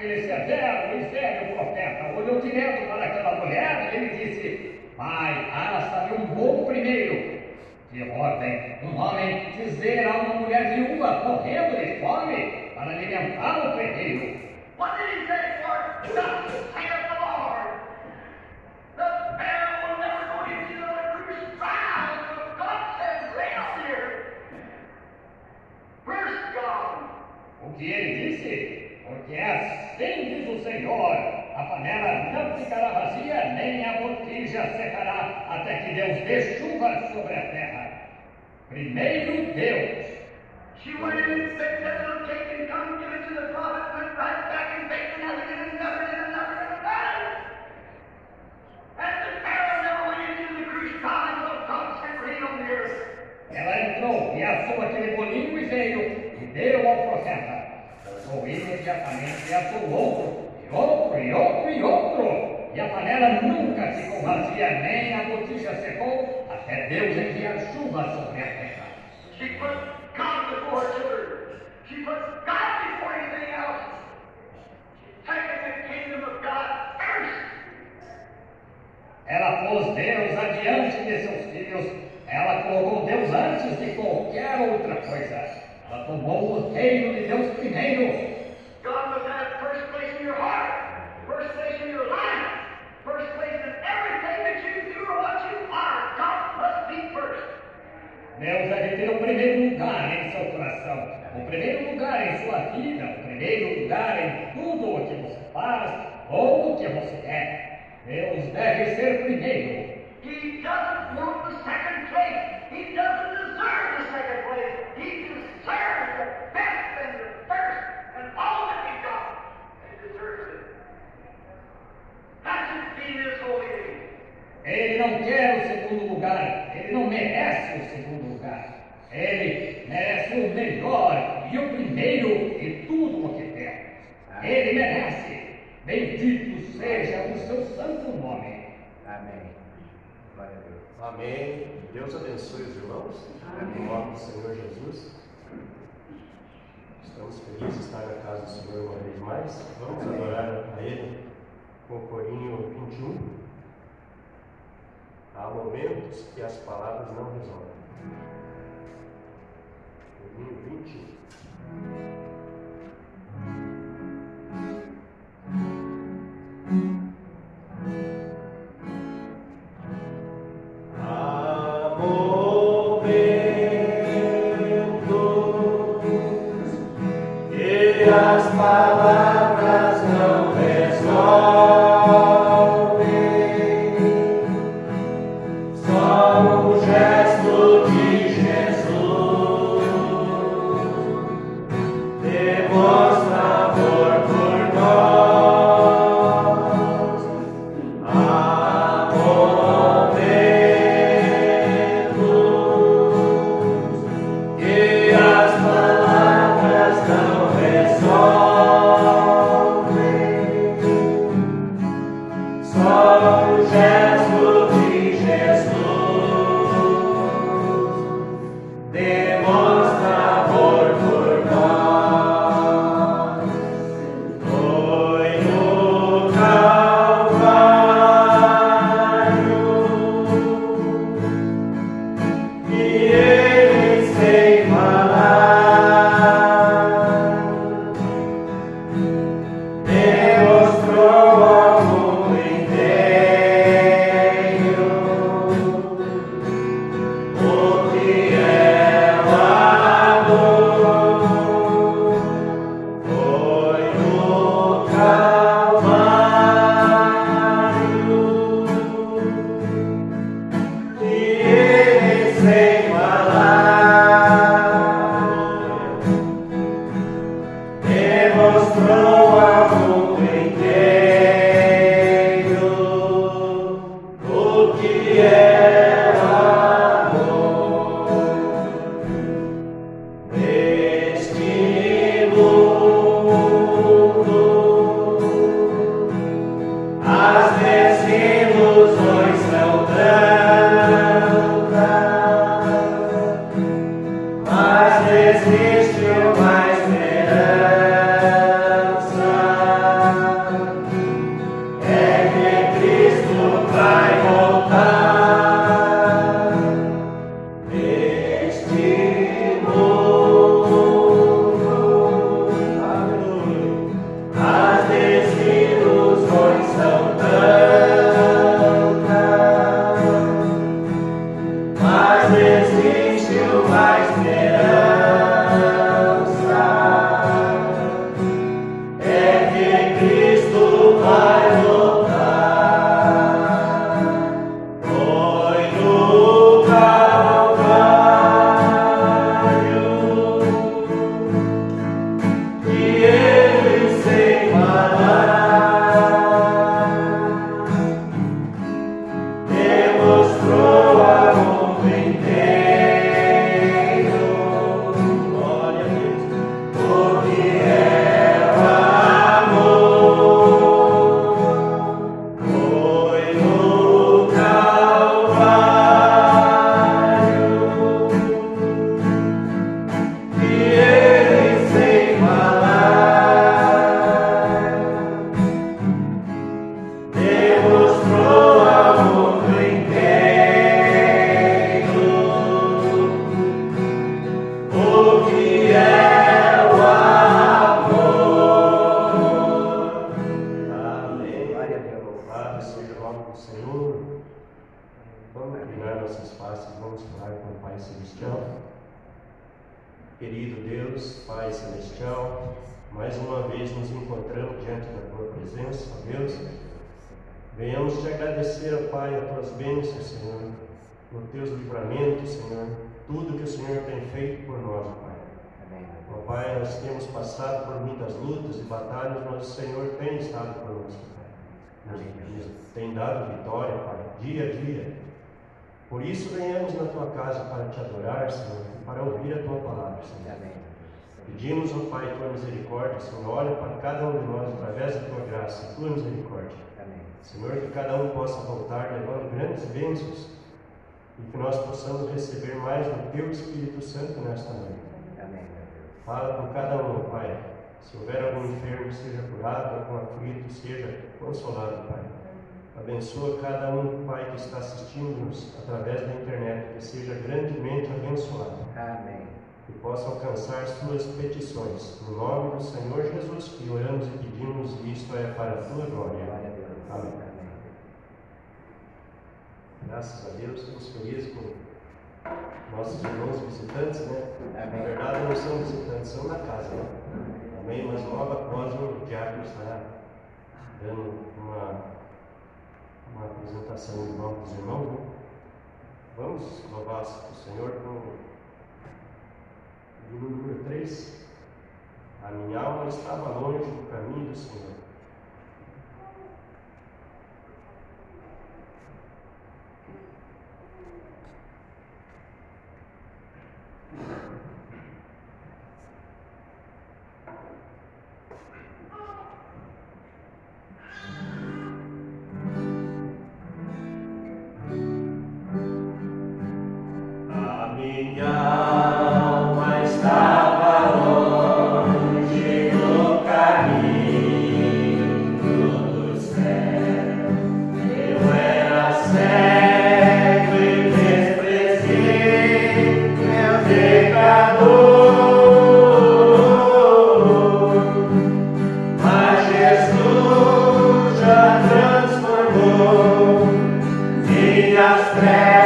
Aquele severo e sério profeta olhou direto para aquela mulher e ele disse: Pai, assa-me um bom primeiro. Que ordem um homem dizer a uma mulher viúva correndo de fome para alimentar o primeiro? What did he say for it? Thus saith the Lord. The Pharaoh will never go into another cruise trial until God says, lay on here. Where's God? O que ele disse? Porque assim diz o Senhor: a panela não ficará vazia, nem a botija secará, até que Deus dê chuva sobre a terra. Primeiro Deus. She went in and baked that little cake and come give it to the prophet, went right back and baked another and another and another and another. And the Pharaoh never went into the cruise trial until God sent rain on the earth. Ela entrou e assou aquele bolinho e veio e deu ao profeta. Ou imediatamente e assou outro, e outro, e outro, e outro. E a panela nunca ficou vazia, nem a botija secou, até Deus enviar chuva sobre a terra. She put God before her children. She put God before anything else. She's taken the kingdom of God first. Ela pôs Deus adiante de seus filhos. Ela colocou Deus antes de qualquer outra coisa. Ela tomou o reino de Deus primeiro. God must have first place in your heart, first place in your life, first place in everything that you do or what you are. God must be first. Deus deve ter o primeiro lugar em seu coração, o primeiro lugar em sua vida, o primeiro lugar em tudo o que você faz ou o que você é. Deus deve ser primeiro. He doesn't want the second place. He doesn't deserve the second place. He deserves the best and the first and all that we got. He deserves it. That's his being this holy name. Ele não quer o segundo lugar, ele não merece o segundo lugar. Ele merece o melhor e o primeiro e tudo o que tem. Ele merece. Bendito seja o seu santo nome. Amém. Glória a Deus. Amém. Deus abençoe os irmãos. Em nome do Senhor Jesus. Estamos felizes de estar na casa do Senhor uma vez mais. Vamos adorar a Ele com o corinho 21. Há momentos que as palavras não resolvem. Corinho 21. As palavras não resolvem, só o gesto de Jesus demonstra amor por nós. Há momentos que as palavras não só o gesto de Jesus demonstra amor por nós. Foi no Calvário que Ele sem falar demonstrou ao mundo inteiro o que é o amor. Foi no Calvário que Ele sem falar demonstrou ao mundo inteiro o que é o amor. Neste mundo, as desilusões são tantas, mas existe uma esperança. Querido Deus, Pai Celestial, mais uma vez nos encontramos diante da Tua presença, ó Deus. Venhamos te agradecer, ó Pai, as Tuas bênçãos, Senhor, por Teus livramentos, Senhor, tudo que o Senhor tem feito por nós, ó Pai. Ó Pai, nós temos passado por muitas lutas e batalhas, mas o Senhor tem estado conosco, Pai. Nos tem dado vitória, Pai, dia a dia. Por isso venhamos na Tua casa para te adorar, Senhor, e para ouvir a Tua palavra, Senhor. Pedimos, ó Pai, Tua misericórdia, Senhor, olha para cada um de nós através da Tua graça e Tua misericórdia. Senhor, que cada um possa voltar levando grandes bênçãos e que nós possamos receber mais do Teu Espírito Santo nesta noite. Fala por cada um, Pai. Se houver algum enfermo, seja curado, algum aflito, seja consolado, Pai. Abençoa cada um, Pai, que está assistindo-nos através da internet, que seja grandemente abençoado. Amém. Que possa alcançar suas petições. No nome do Senhor Jesus, que oramos e pedimos, e isto é para a Tua glória. Glória a Deus. Amém. Amém. Graças a Deus, estamos felizes com nossos irmãos visitantes, né? Amém. Na verdade, não são visitantes, são da casa, né? Amém, mas logo após o diácono estará dando uma apresentação de nome dos irmãos, né? Vamos louvar o Senhor com o número 3. A minha alma estava longe do caminho do Senhor. A minha alma estava longe do caminho do céu. Eu era cego e desprezível pecador, mas Jesus já transformou minhas trevas.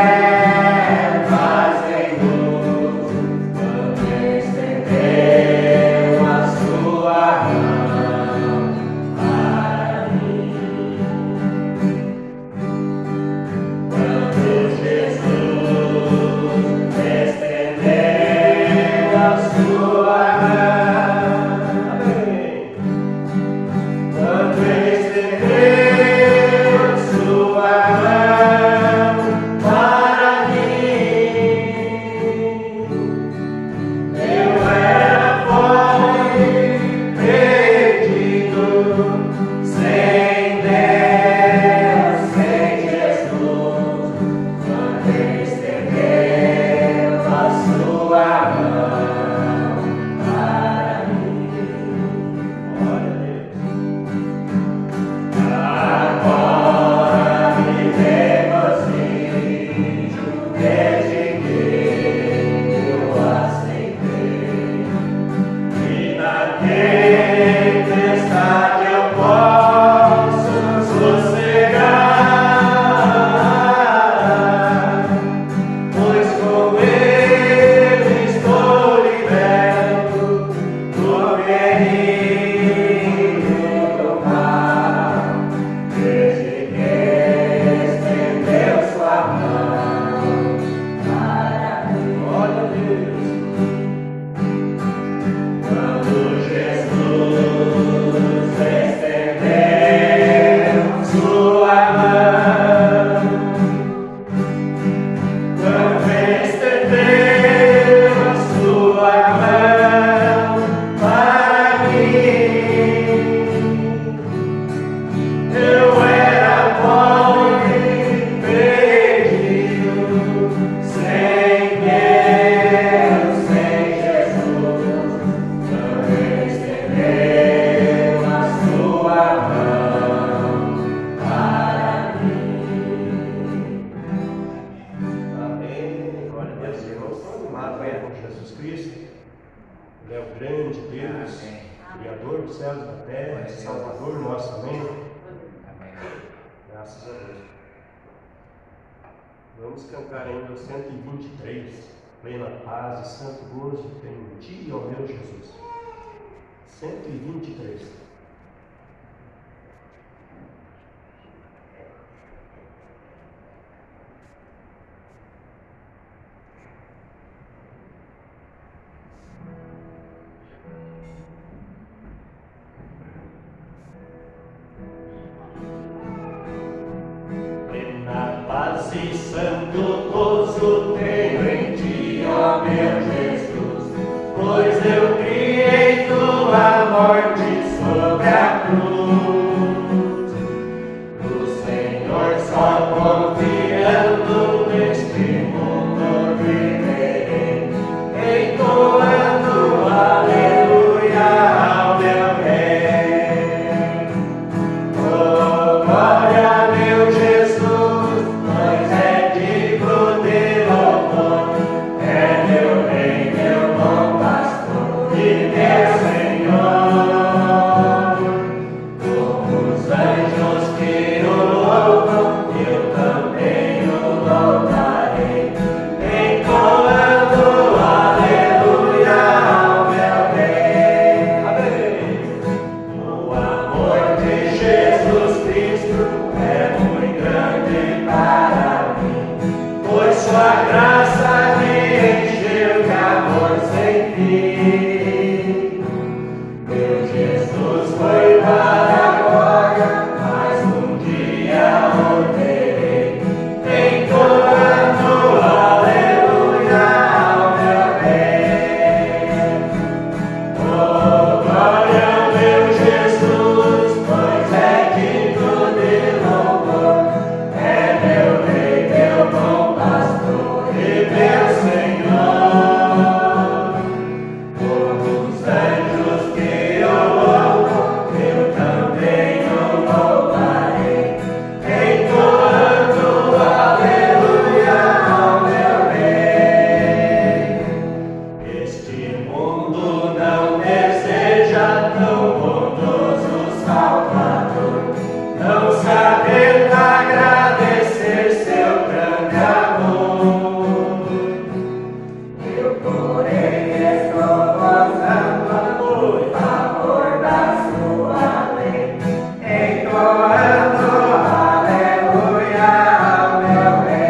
Salvador nosso, amém? Graças a Deus. Vamos cantar ainda o 123. plena paz e santo gozo tenho em ti, ó meu Jesus. 123. Plena paz e santo gozo tenho em ti, ó meu Jesus, pois eu criei tua morte sobre a cruz. O Senhor só confiando neste mundo viverei, entoando aleluia ao meu Rei. Oh, glória, meu Jesus, pois é digno de louvor, é meu Rei, meu bom pastor e meu Senhor. Como os anjos que o louvam, eu também o louvarei, entoando aleluia ao meu Rei. Amém. O amor de Jesus Cristo é muito grande para mim, pois sua graça me encheu de amor sem fim. Meu Jesus foi para a glória, mas um dia o verei, entoando aleluia ao meu Rei. Oh, glória, meu Jesus, pois é digno de louvor, é meu Rei, meu bom pastor e meu Senhor. Como os anjos que o louvam, eu também o louvarei, entoando aleluia ao meu Rei. Este mundo não deseja tão bondoso Salvador, não sabendo agradecer seu grande amor. Eu, porém, estou gozando por favor da sua lei, entoando aleluia ao meu Rei.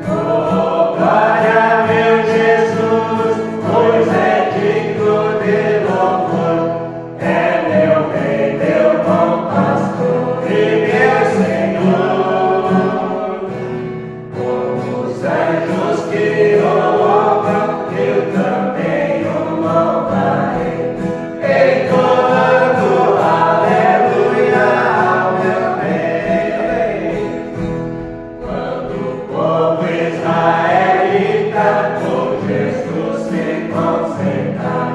Oh, glória, meu Jesus, pois é digno de louvor, é meu Rei, meu bom pastor e meu Senhor. Como os anjos que o louvam, eu também o louvarei, entoando aleluia ao meu Rei. Quando o povo israelita com Jesus se concentrar,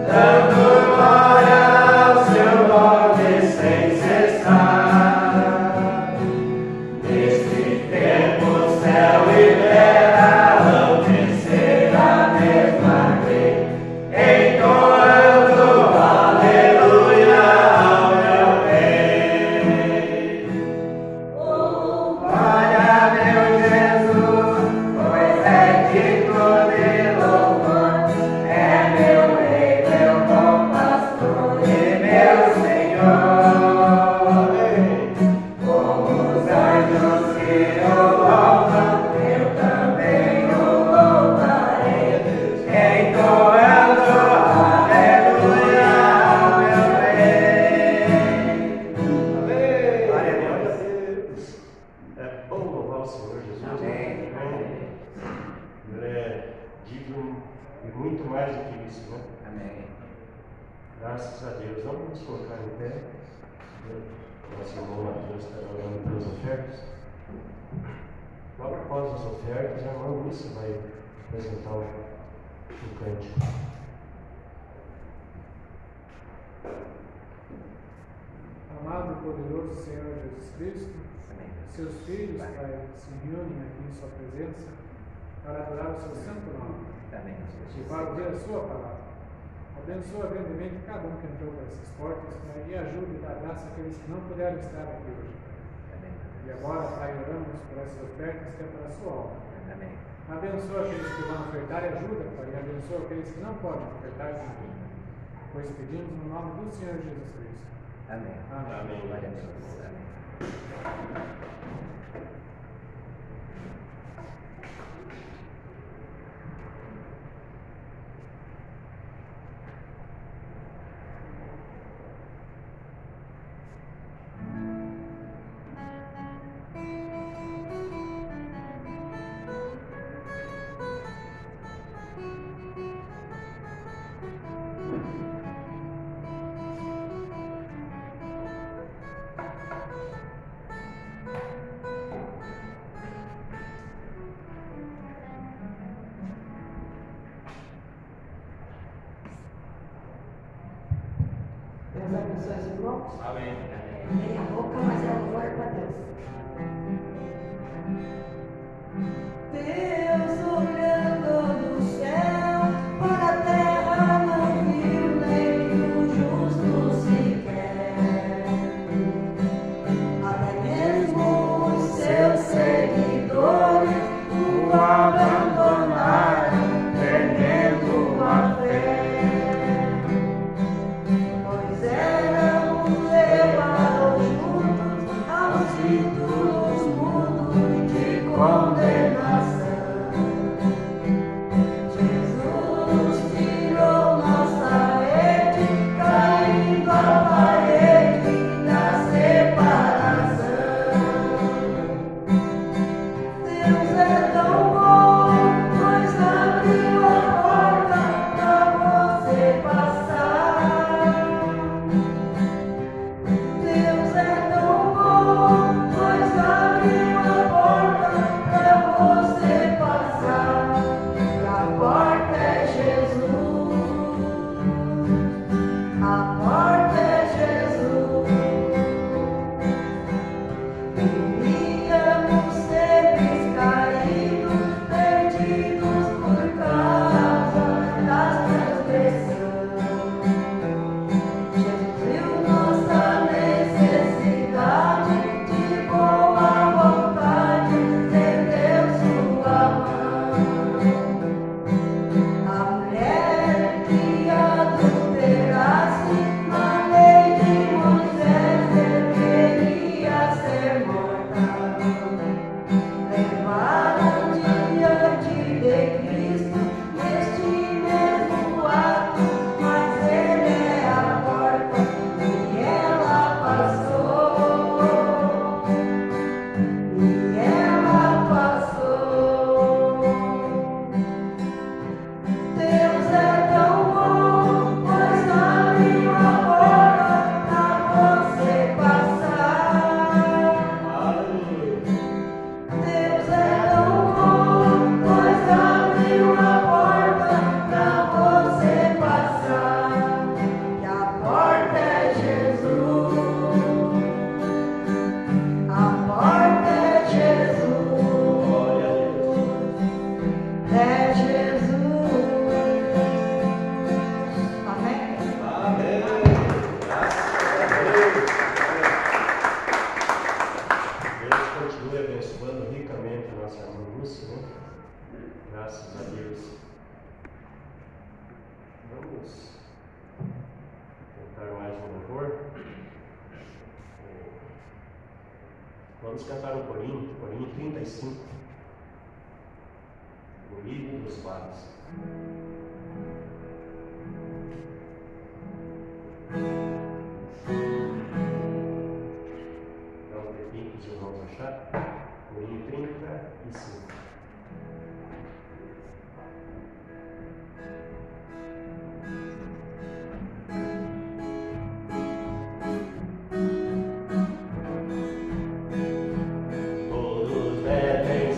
dando glória ao seu nome sem cessar. Neste tempo o céu e terra hão de ser a mesma lei, entoando aleluia ao meu Rei. Oh, glória, meu Jesus, pois é digno de louvor, é meu Rei, meu bom pastor e meu Senhor. Como os anjos que o louvam, eu também o louvarei, entoando aleluia ao meu Rei. Glória a Deus. É bom louvar o Senhor Jesus. Amém. Amém. Ele é digno e muito mais do que isso, né? Amém. Graças a Deus. Vamos nos colocar em pé. Nosso irmão Matheus estará orando pelas ofertas. Logo após as ofertas, a irmã Lúcia vai apresentar o cântico. Amado e poderoso Senhor Jesus Cristo, Amém. seus filhos, Pai, se reúnem aqui em sua presença para adorar o seu santo nome Amém. e para ouvir a sua palavra. Abençoa grandemente cada um que entrou por essas portas, Pai, e ajude e dá graça àqueles que não puderam estar aqui hoje. Amém. E agora, Pai, oramos por essas ofertas que é para a sua obra. Amém. Abençoa aqueles que vão ofertar e ajuda, Pai, e abençoa aqueles que não podem ofertar também. Pois pedimos no nome do Senhor Jesus Cristo. Amém. Amém. Glória a Deus. Amém. Deus abençoe os irmãos. Amém. Meia boca, mas é louvor para Deus. Deus olhando do céu para a terra não viu nem que o justo sequer. Até mesmo os seus seguidores o abandonaram, perdendo a fé. Pois eram levados juntos aos títulos mudos de condenação. Jesus tirou nossa rede, caindo a parede da separação. Deus é tão bom, pois abriu a porta para você passar. Deus é tão bom, pois abriu a porta para você passar. E a porta é Jesus. A porta é Jesus. Vivíamos seres caídos, perdidos por causa das transgressões. Jesus viu nossa necessidade, de boa vontade, estendeu sua mão. A mulher que adulterasse na lei de Moisés deveria ser morta. Levaram diante de Cristo neste mesmo ato, mas Ele é a porta e ela passou. E ela passou. Deus é tão bom, pois abriu a porta para você passar. Aleluia. Deus é tão bom, pois abriu a porta para você passar. E a porta é Jesus. A porta é Jesus. Glória a Deus. É Jesus. Amém? Amém. Graças a Deus. Deus continue abençoando ricamente a nossa irmã Lúcia, né? Graças a Deus. Vamos cantar mais um louvor. Vamos cantar o corinho 35. O livro dos vales. Dá um tempinho para os irmãos achar. Corinho 35. Todos devem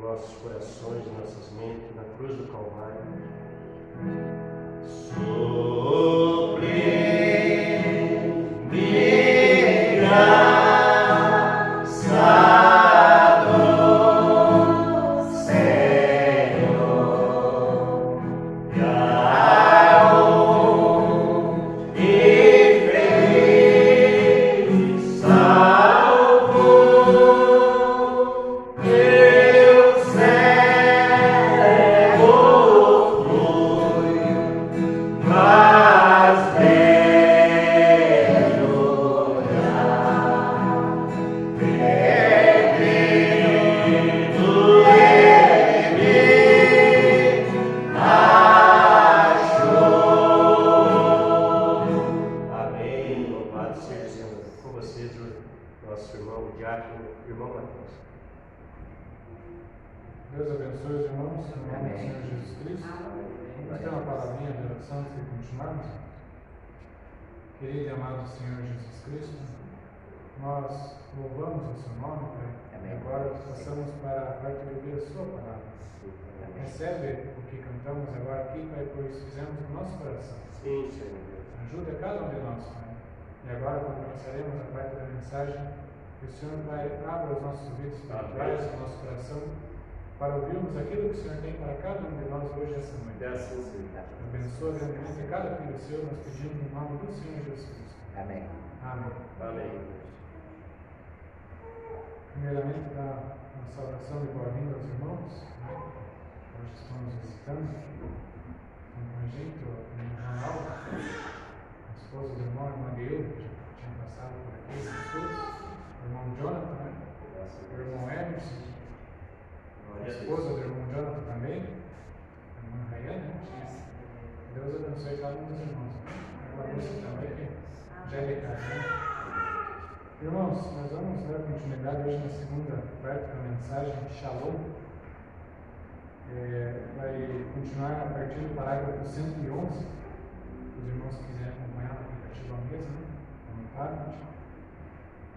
Nossos corações, nossas mentes, na cruz do Calvário. Deus abençoe os irmãos, em nome do Senhor Jesus Cristo. Vamos ter uma palavrinha de oração antes de continuarmos. Querido e amado Senhor Jesus Cristo, nós louvamos o seu nome, Pai, e agora passamos para a parte de ouvir a sua palavra. Recebe o que cantamos agora aqui, Pai, pois fizemos o nosso coração. Sim, Senhor. Ajuda cada um de nós, Pai. E agora, quando começaremos a parte da mensagem, que o Senhor, Pai, abra os nossos ouvidos espirituais, o nosso coração, para ouvirmos aquilo que o Senhor tem para cada um de nós hoje essa noite. Abençoa grandemente cada filho seu, nós pedimos em nome do Senhor Jesus Cristo. Amém. Amém. Amém. Primeiramente, dá uma saudação de boa-vinda aos irmãos, né? Hoje estão nos visitando. Estão com a gente, o irmão Ronaldo, a esposa do irmão Magueu, que tinha passado por aqui, a esposa, o irmão Jonathan, né? O irmão Emerson, a esposa do irmão Jonathan também, a irmã Rayane, né? Deus abençoe cada um dos irmãos. A irmã Lúcia também, que já é de casa, né? Irmãos, nós vamos dar continuidade hoje na segunda parte da mensagem Shalom. Vai continuar a partir do parágrafo 111. Os irmãos que quiserem acompanhar no aplicativo à mesa, né? À vontade.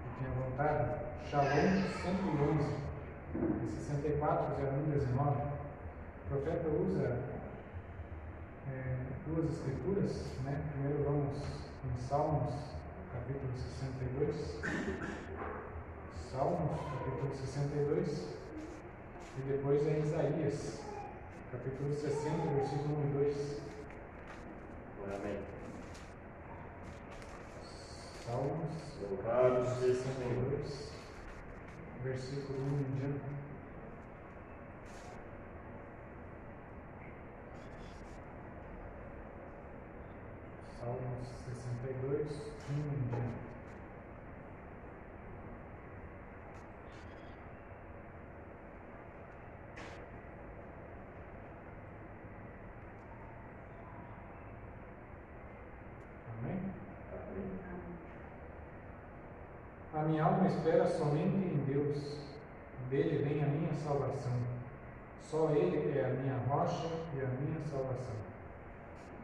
Fiquem à vontade. Shalom 111. 64:01-19, o profeta usa duas escrituras, né? Primeiro vamos em Salmos, capítulo 62, Salmos, capítulo 62, e depois é Isaías, capítulo 60, versículo 1 e 2. Amém. Salmos, 62, versículo 1 em diante. Salmos 62, 1 em diante. Amém? A minha alma espera somente em Deus, dele vem a minha salvação. Só Ele é a minha rocha e a minha salvação.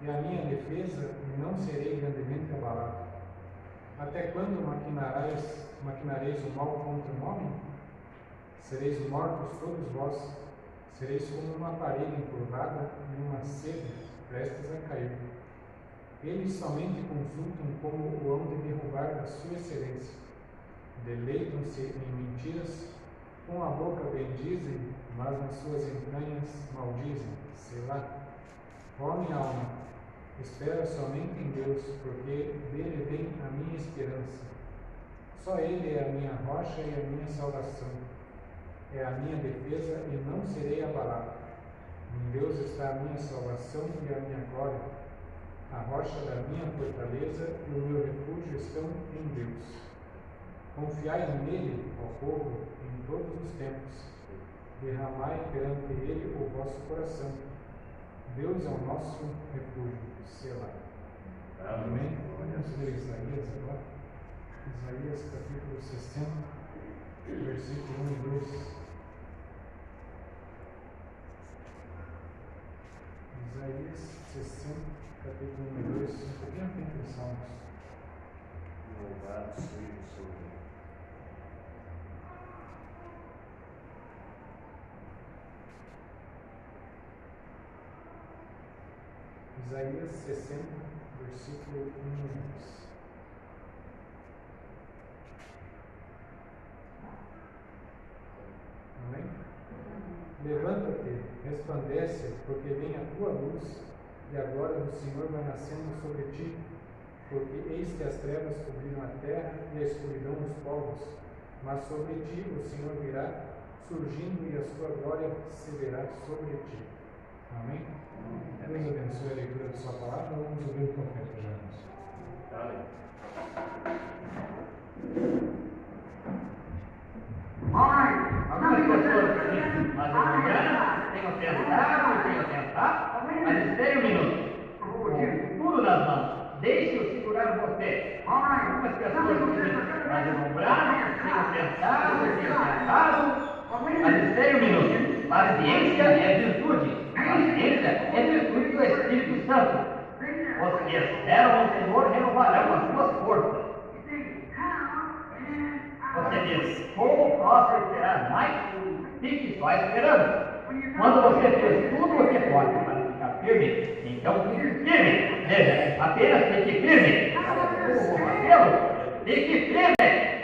E a minha defesa, e não serei grandemente abalado. Até quando maquinareis o mal contra um homem? Sereis mortos todos vós, sereis como uma parede encurvada e uma sede prestes a cair. Eles somente consultam como o hão de derrubar da sua excelência. Deleitam-se em mentiras, com a boca bendizem, mas nas suas entranhas maldizem. Selá. Ó minha alma, espera somente em Deus, porque dele vem a minha esperança. Só Ele é a minha rocha e a minha salvação. É a minha defesa e não serei abalado. Em Deus está a minha salvação e a minha glória. A rocha da minha fortaleza e o meu refúgio estão em Deus. Confiai nele, ó povo, em todos os tempos. Derramai perante ele o vosso coração. Deus é o nosso refúgio. Selá. Amém. Vamos ler Isaías agora. Isaías capítulo 60, versículo 1 e 2. Isaías 60, capítulo 1 e 2. Um pouquinho à frente dos Salmos. Louvado seja o Senhor. Isaías 60, versículo 1 e 2. Amém? Levanta-te, resplandece, porque vem a tua luz, e a glória do Senhor vai nascendo sobre ti. Porque eis que as trevas cobriram a terra e a escuridão os povos, mas sobre ti o Senhor virá, surgindo, e a sua glória se verá sobre ti. Amém? Deus abençoe a leitura da sua palavra. Vamos ouvir o profeta já. Amém. Algumas pessoas dizem, mas eu não tenho tentado, mas espere um minuto. Tudo nas mãos. Deixe-o segurar você. Algumas pessoas dizem, mas eu não tenho tentado, mas espere um minuto. Paciência é virtude. Paciência é virtude do Espírito Santo. Os que esperam no Senhor renovarão as suas forças. Você diz, como posso esperar mais? Fique só esperando. Quando você fez tudo o que pode para ficar firme, então fique firme. Veja, apenas fique firme. Como vou fazê-lo? Fique firme.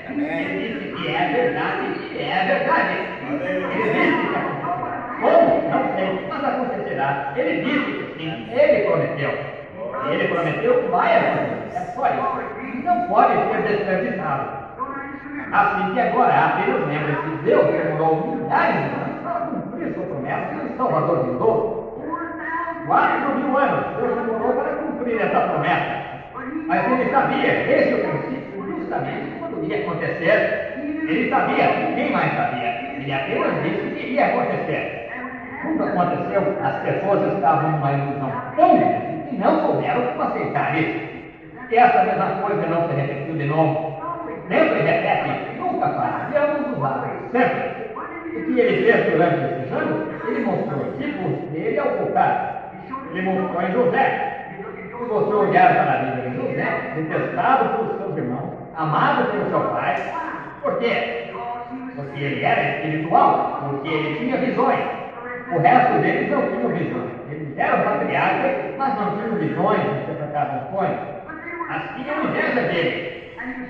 Ele disse que é verdade e é verdade. Ele disse que acontecerá. Como? Não sei, mas acontecerá. Ele disse que sim, ele prometeu. Ele prometeu que vai acontecer. É só isso. Não pode ser desperdiçado. Assim que agora apenas lembre que Deus demorou milhares de anos para cumprir sua promessa e o Salvador vindou. 4.000 anos Deus demorou para cumprir essa promessa. Mas ele sabia, desde o princípio, justamente quando ia acontecer. Ele sabia, ninguém mais sabia. Ele apenas disse que iria acontecer. Quando aconteceu, as pessoas estavam numa ilusão tão grande que não souberam como aceitar isso. E essa mesma coisa não se repetiu de novo. Sempre repete, nunca falhamos os lábios, sempre. O que ele fez durante esses anos, ele mostrou os discípulos dele ao voltar. Ele mostrou em José. Se você olhar para a vida de José, detestado por seus irmãos, amado pelo seu pai, por quê? Porque ele era espiritual, porque ele tinha visões. O resto deles não tinham visões. Eles eram patriarcas, mas não tinham visões, interpretavam sonhos. Mas tinham inveja dele.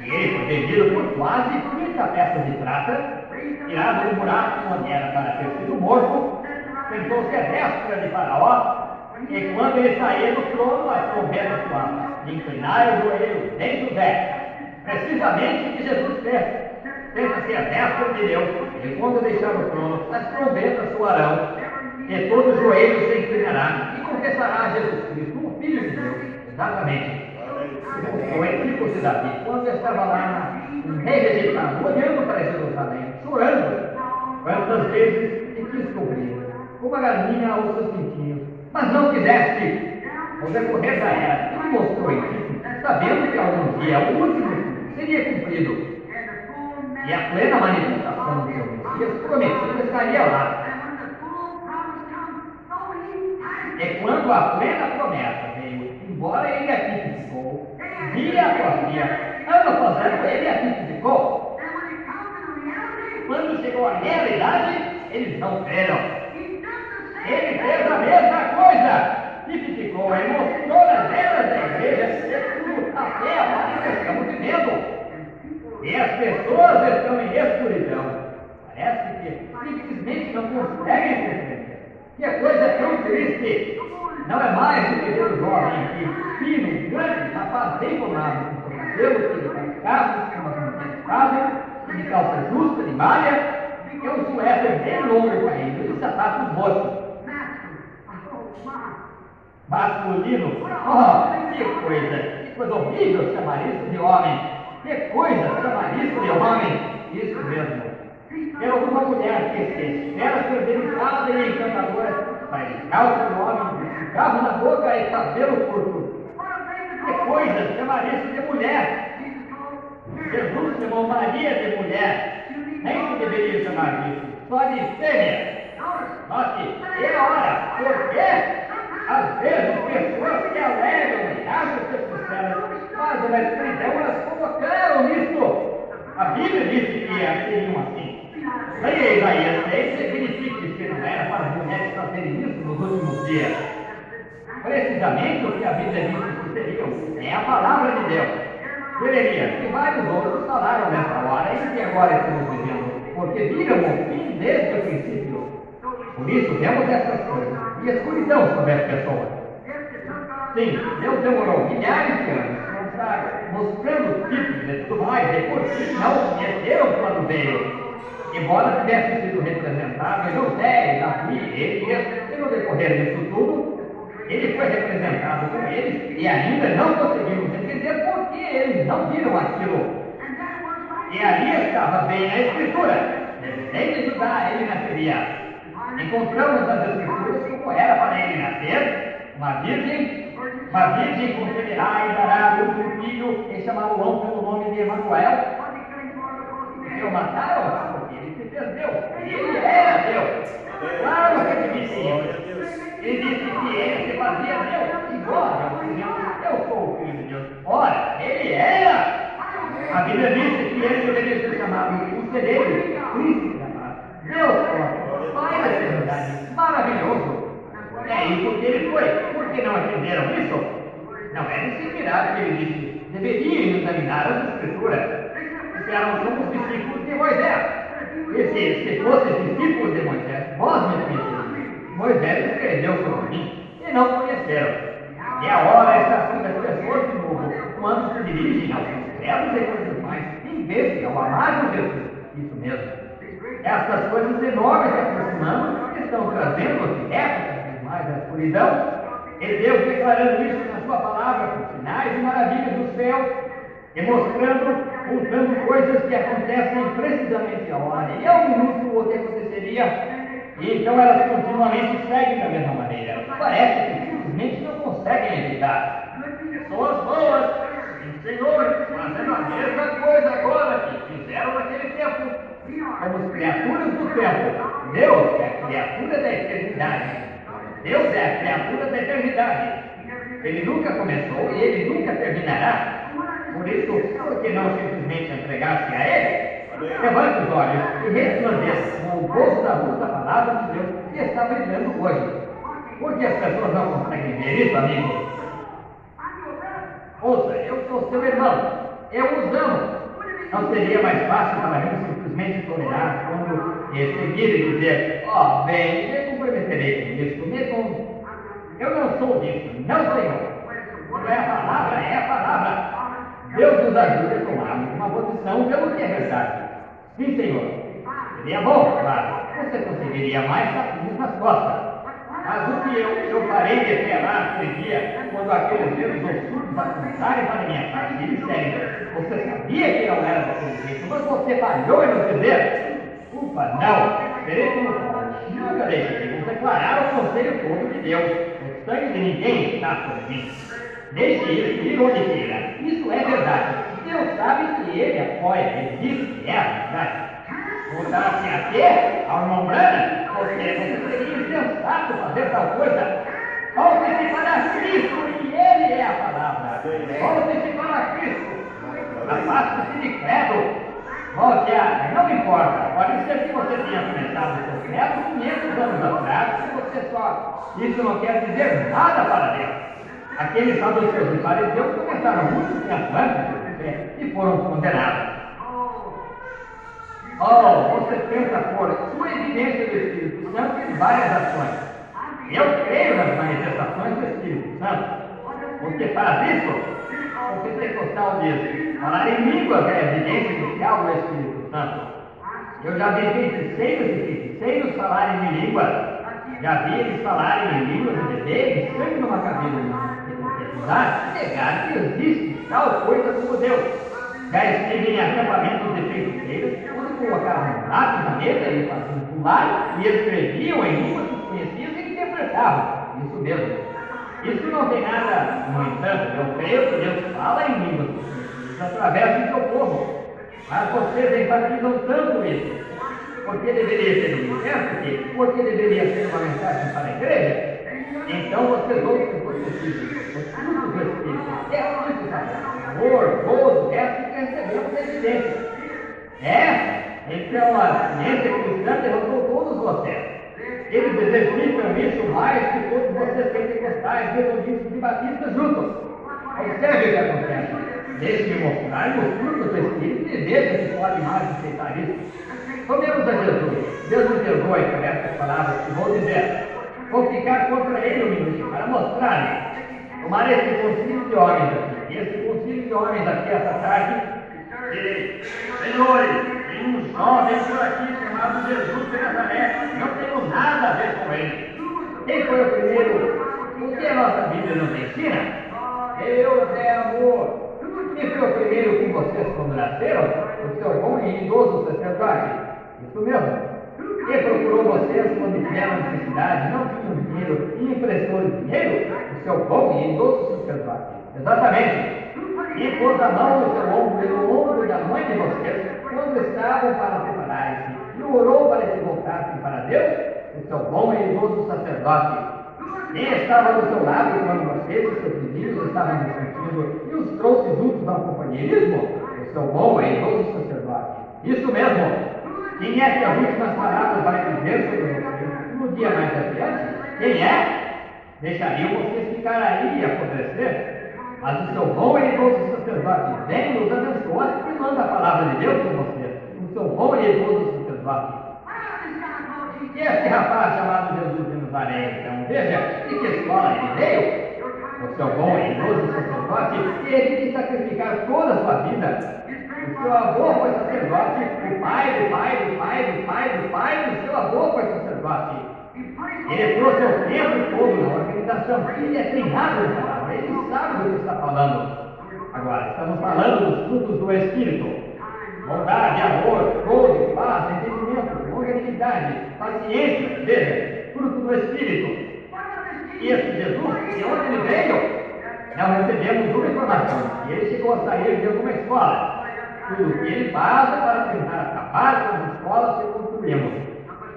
E ele foi vendido por quase 30 peças de prata, tirado do buraco onde era para ter sido morto, sentou-se à destra de Faraó, e quando ele saía do trono, a trombeta soava. Inclinai o joelho em José. Precisamente o que Jesus fez. Senta-se à destra de Deus, e quando deixar o trono, as trombetas soarão, e todo joelho se inclinará e confessará a Jesus Cristo, o Filho de Deus. Exatamente. O equipo de Davi, quando estava lá rejeitado, olhando para Jerusalém, chorando, quantas vezes te quis cobrir, como a galinha aos seus pintinhos, mas não quiseste. O decorrer da era, ele mostrou em ti, sabendo que algum dia o último seria cumprido. E a plena manifestação do seu Messias prometido estaria lá. E quando a plena promessa veio, embora ele a tipificou, dia após dia, ano após ano, ele a tipificou. Quando chegou a realidade, eles não creram. Ele fez a mesma coisa, tipificou e mostrou nas eras da igreja tudo até a hora que estamos vivendo. E as pessoas estão em escuridão. Parece que simplesmente não conseguem compreender. Que a coisa é tão triste. Não é mais o querido jovem que, fino, grande, rapaz bem formado, com seu cabelo, que faz carros, com uma camiseta fácil, de calça justa, de malha, e um suéter bem longo caindo, e sapatos moços. Masculino, oh, que coisa horrível chamar isso de homem. Que coisa chamar isso de homem. Isso mesmo. É uma mulher que se espera ser delicada e encantadora, mas calça do homem, cigarro na boca e cabelo curto. Que coisa chamar isso de mulher. Jesus chamou Maria de mulher. Nem se deveria chamar disso, só de fêmea. Note, é hora, porque às vezes pessoas que alegam e acham que se sinceras, mas na escuridão elas colocaram nisso. A Bíblia disse que seriam assim. Leia Isaías 6, verifique que não era para as mulheres fazerem isso nos últimos dias. Precisamente o que a Bíblia disse que seriam é a palavra de Deus. Jeremias e vários outros falaram nessa hora e que agora estamos vivendo, porque viram o fim desde o princípio. Por isso vemos essas coisas e escuridão sobre as pessoas. Sim, Deus demorou milhares de anos mostrando tipos e tudo mais, e por fim não conheceram quando veio. Embora tivesse sido representado em José, Davi, Elias, e no decorrer disso tudo, ele foi representado com eles e ainda não conseguimos entender por que eles não viram aquilo. E ali estava bem a Escritura. Desde Judá ele nasceria. Encontramos nas Escrituras como era para ele nascer, uma virgem conceberá e dará a luz um filho e chamarão pelo nome de Emanuel. E o mataram porque ele se fez Deus. Ele era Deus. Claro que ele disse isso. Ele disse que ele se fazia Deus. Embora eu sou o Filho de Deus. Ora, ele era. A Bíblia disse que ele deveria ser chamado Conselheiro, Príncipe da Paz, Deus forte, Pai da eternidade, maravilhoso. É isso que ele foi. Por que não entenderam isso? Não é de se mirar que ele disse. Deveriam examinar as Escrituras. Disseram, somos discípulos de Moisés. E se fossem discípulos de Moisés, vós me conheceríamos. Moisés escreveu sobre mim e não conheceram. E a hora está assim das pessoas de novo, quando se dirigem aos céus e coisas mais, em vez de ao amado Jesus. Isso mesmo. Essas coisas enormes se aproximando estão trazendo-se épocas mais da escuridão. E Deus declarando isso na sua palavra, com sinais e maravilhas do céu, e mostrando coisas que acontecem precisamente a hora e ao minuto o que aconteceria. E então elas continuamente seguem da mesma maneira. Parece que simplesmente não conseguem evitar. Pessoas boas, Senhor, fazendo a mesma coisa agora que fizeram naquele tempo. Como criaturas do tempo. Deus é a criatura da eternidade. Deus é a criatura da eternidade. Ele nunca começou e ele nunca terminará. Por isso, por que não simplesmente entregar-se a ele? Levante os olhos e resplandeça com o gozo da luz da palavra de Deus que está brilhando hoje. Por que as pessoas não conseguem ver isso, amigo? Ouça, eu sou seu irmão. Eu os amo. Não seria mais fácil para mim simplesmente tolerar quando seguir e dizer, bem, me comprometerei com isso, Eu não sou disso, não, Senhor. Não é a palavra, é a palavra. Deus nos ajuda a tomarmos uma posição pelo que é verdade. Sim, Senhor. Seria bom, claro. Você conseguiria mais sapinhos nas costas. Mas o que eu parei de esperar naquele dia, quando aqueles dedos ossudos apontarem para minha parte e disserem, você sabia que não era daquele jeito, mas você falhou em nos dizer? Ufa, não. Verei como nunca deixei de declarar o conselho todo de Deus. O sangue de ninguém está sobre mim. Deixe isso ir onde queira. Isso é verdade. Deus sabe que ele apoia, ele diz que é. cidade. Voltasse aqui, ao irmão Branham, porque você seria insensato fazer tal coisa. Volte-se para Cristo e Ele é a palavra. Volte-se para Cristo. Afaste-se de credo. Volte a... Não importa. Pode ser que você tenha começado o seu credo 500 anos atrás, e você só... Isso não quer dizer nada para Deus. Aqueles saduceus e fariseus começaram muito tempo antes de você e foram condenados. Oh, você pensa por sua evidência do Espírito Santo em várias ações. Eu creio nas manifestações do Espírito Santo. Porque faz isso, o pentecostal diz, falar em línguas é a evidência inicial do Espírito Santo. Eu já vi feiticeiros e feiticeiros falarem em línguas. Já vi eles falarem em línguas e beberem sangue numa cabine de profetizar, negar que existe tal coisa como Deus. Já estive em acampamentos de feiticeiros, onde colocavam um lápis na mesa e faziam pular e escreviam em línguas desconhecidas e interpretavam. Isso mesmo. Isso não tem nada, no entanto, eu creio que Deus fala em línguas desconhecidas através do seu povo. Mas vocês enfatizam tanto isso. Porque deveria ser um intérprete? Porque deveria ser uma mensagem para a igreja? Então vocês ouvem o que dizem. Os frutos do Espírito é amor, gozo, essa que recebemos a evidência. Então a ciência cristã derrotou todos vocês. Eles exercitam isso mais que todos vocês pentecostais, metodistas e batistas juntos. Observe o que acontece. Deixe-me mostrar os frutos do Espírito e veja se pode mais aceitar isso. Tomemos a Jesus. Deus me perdoe por essas palavras que vou dizer. Vou ficar contra ele um minuto para mostrar-lhe. Tomar esse concílio de homens aqui. Esse concílio de homens aqui essa tarde. Direi, senhores, tem um jovem por aqui chamado Jesus de Nazaré. Não tenho nada a ver com ele. Quem foi o primeiro? O que a nossa Bíblia nos ensina? Deus é amor. Quem foi o primeiro com vocês quando nasceram? O seu bom e idoso sacerdote. Isso mesmo. Quem procurou vocês quando tiveram necessidade, não tinham dinheiro e emprestou dinheiro? O seu bom e idoso sacerdote. Exatamente. E pôs a mão no seu ombro e no ombro da mãe de vocês quando estavam para separarem-se e orou para que voltassem para Deus? O seu bom e idoso sacerdote. Quem estava do seu lado quando vocês e seus vizinhos estavam discutindo e os trouxe juntos ao companheirismo? O seu bom e idoso sacerdote. Isso mesmo. Quem é que as últimas palavras vai dizer sobre vocês no dia mais adiante? Quem é? Deixariam vocês ficar aí e apodrecer? Mas o seu bom e idoso sacerdote vem, nos abençoa e manda a palavra de Deus para vocês. O seu bom e idoso sacerdote. E esse rapaz chamado Jesus de Nazaré, então, veja de que escola ele veio. O seu bom e idoso sacerdote teve que sacrificar toda a sua vida. O seu avô foi sacerdote, o pai do pai do pai do pai do pai do seu avô foi sacerdote. Ele trouxe o tempo todo na organização. Ele é treinado na palavra, ele sabe do que está falando. Agora, estamos falando dos frutos do Espírito. Bondade, amor, gozo, paz, entendimento, longanimidade, paciência, veja, fruto do Espírito. E esse Jesus, de onde ele veio? Nós recebemos uma informação, que ele chegou a sair de alguma escola. Tudo o que ele faz é para tentar acabar com as escolas que construímos.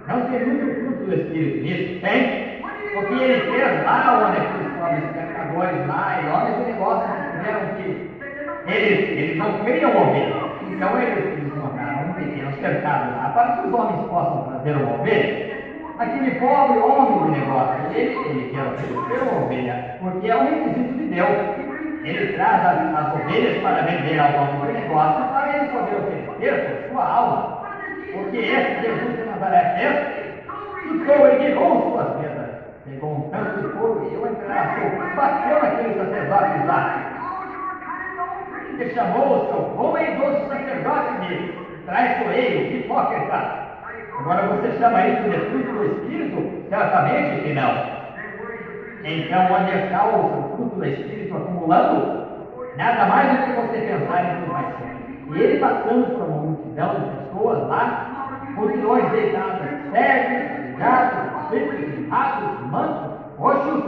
Não tem muito fruto do Espírito nisso, tem? Porque ele fez lá onde aqueles pobres pescadores lá e homens de negócio que tiveram que... Eles não queriam ovelha. Então eles montaram um pequeno cercado lá para que os homens possam trazer uma ovelha. Aquele pobre homem de negócio, ele quer oferecer uma ovelha, porque é um requisito de Deus. Ele traz as ovelhas para vender ao dono do negócio para ele poder oferecer por sua alma. Porque esse Jesus de Nazaré fez, ficou e guiou suas vidas. Pegou um tanto de fogo e eu entrelaçou, bateu naquele sacerdote lá. Ele chamou o seu bom e idoso sacerdote de traiçoeiro, hipócrita. Agora você chama isso de fruto do Espírito? Certamente que não. Então, onde está o fruto do Espírito acumulando? Nada mais do que você pensar em compaixão. E ele passando por uma multidão de pessoas lá, multidões deitadas, cegos, gatos, secos, ratos, mansos, roxos,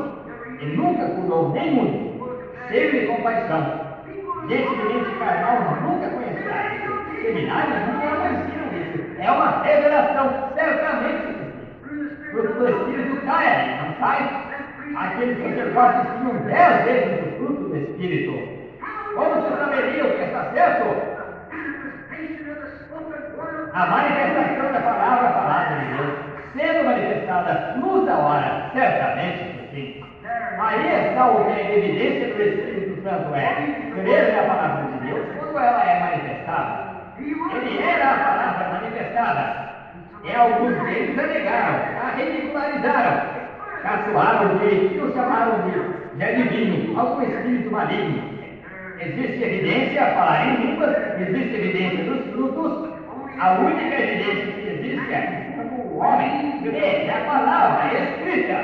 e nunca curou nenhum, cheio de compaixão. Gente de mente carnal nunca conhecerá isso. Seminário nunca é uma ensina é uma revelação, certamente. O fruto do Espírito cai ali, não cai? Aqueles sacerdotes tinham 10 vezes o fruto do Espírito. Como você saberia o que está certo? A manifestação da palavra de Deus, sendo manifestada luz da hora, certamente que sim. Aí está o que a evidência do Espírito Santo crer na palavra de Deus quando ela é manifestada. Ele era a palavra manifestada. E alguns deles a negaram, a ridicularizaram, caçoaram de e o chamaram de adivinho, algum espírito maligno. Existe evidência a falar em línguas, existe evidência dos frutos. A única evidência que existe é quando o homem crê na palavra escrita,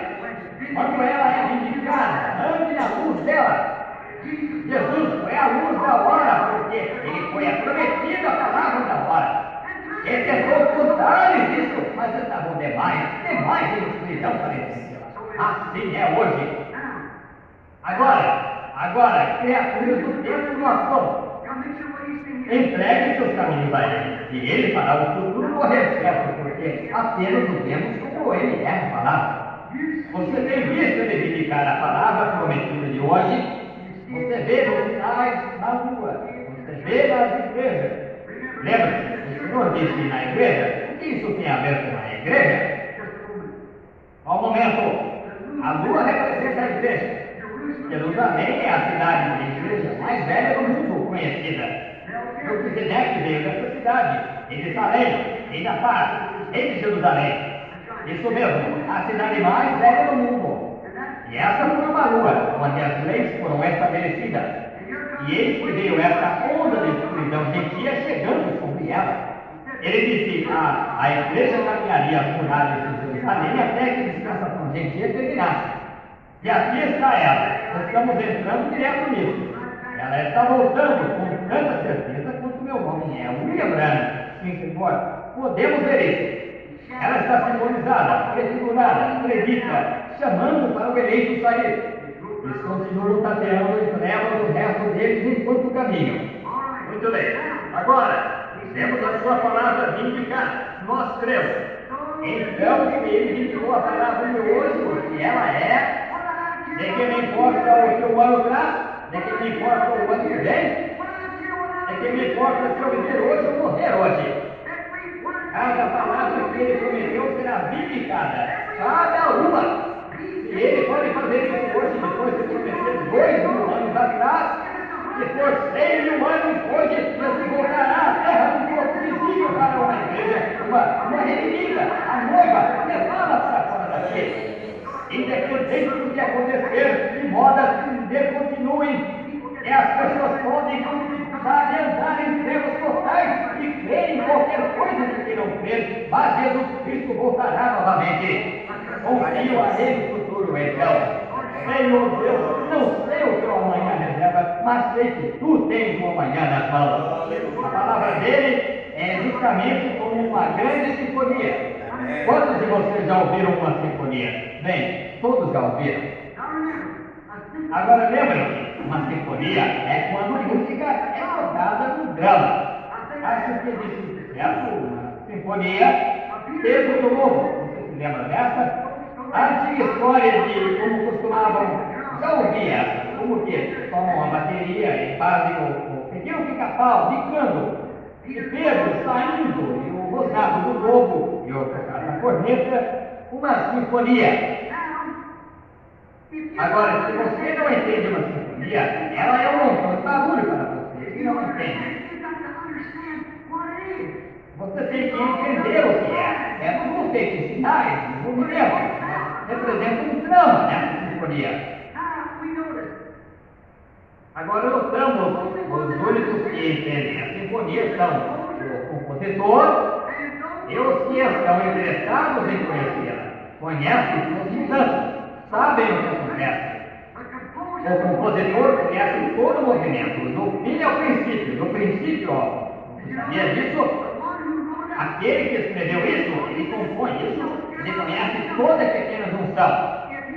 quando ela é vindicada, ande na luz dela. Jesus foi a luz da hora, porque ele foi a prometida palavra da hora. Ele tentou ocultar-lhes isso, mas estavam demais em escuridão para entendê-la. Assim é hoje. Agora, criaturas do tempo do ação. Entregue seus caminhos a ele, e ele fará o futuro correr certo, porque apenas o vemos como ele é a palavra. Você tem visto ele vindicar a palavra prometida de hoje? Você vê nos sinais na rua, você vê nas igrejas. Lembra-se, o Senhor disse na igreja, o que isso tem a ver com a igreja? Ao momento, a lua representa a igreja. Jerusalém é a cidade de igreja mais velha do mundo conhecida. Melquisedeque veio dessa cidade, em Salém, em Jafar, em Jerusalém. Isso mesmo, a cidade mais velha do mundo. E essa foi uma lua, onde as leis foram estabelecidas. E eis que veio essa onda de escuridão gentia chegando sobre ela. Ele disse que a igreja caminharia as muralhas de Jerusalém até que a dispensação gentia terminasse. E aqui está ela. Estamos entrando direto nisso. Ela está voltando com tanta certeza quanto meu nome é William Branham. Sim, senhor. Podemos ver isso. Ela está simbolizada, prefigurada, predita, chamando para o eleito sair. Eles continuam tateando as trevas do resto deles enquanto caminham. Muito bem. Agora, temos a sua palavra vindicar. Nós cremos. Então, se ele vindicou a palavra de hoje, porque ela é, de que me importa o que o ano traz, de que me importa o ano que vem, de que me importa se eu viver hoje ou morrer hoje. Cada palavra que ele prometeu será vindicada, cada uma. E ele pode fazer isso hoje, depois de prometer 2.000 anos atrás, depois 100.000 anos hoje, ele voltará à terra do corpo visível para uma igreja, uma redimida, a noiva, levá-la para fora daqui. Independente do que acontecer, de modo que continuem, e as pessoas podem com dificuldade andar em trevas totais e crer em qualquer coisa que queiram crer, mas Jesus Cristo voltará novamente. Confio a Ele no futuro, então. Senhor Deus, não sei o que o amanhã reserva, mas sei que Tu tens o amanhã nas mãos. A palavra dele é justamente como uma grande sinfonia. Quantos de vocês já ouviram uma sinfonia? Bem, todos já ouviram. Agora lembrem, uma sinfonia é quando a música é tocada no drama. Acho que disse certo, uma sinfonia, Pedro do Lobo. Você se lembra dessa? A antiga história de como costumavam, já ouvi essa, como que tomam a bateria e fazem o pequeno pica-pau de cano, e Pedro saindo, e o rosnado do lobo, e a corneta, uma sinfonia. Agora, se você não entende uma sinfonia, ela é um montão de barulho para você, e não entende. Você tem que entender o que é. É um conceito de sinais, de movimento. Representa um drama nessa sinfonia. Agora notamos, os únicos que entendem a sinfonia são o compositor e os que estão interessados em conhecê-la. Conhecem suas mudanças, sabem o que acontece. O compositor conhece todo o movimento, do fim ao princípio, do princípio ao fim. Sabia disso? Aquele que escreveu isso, ele compõe isso, ele conhece toda a pequena junção.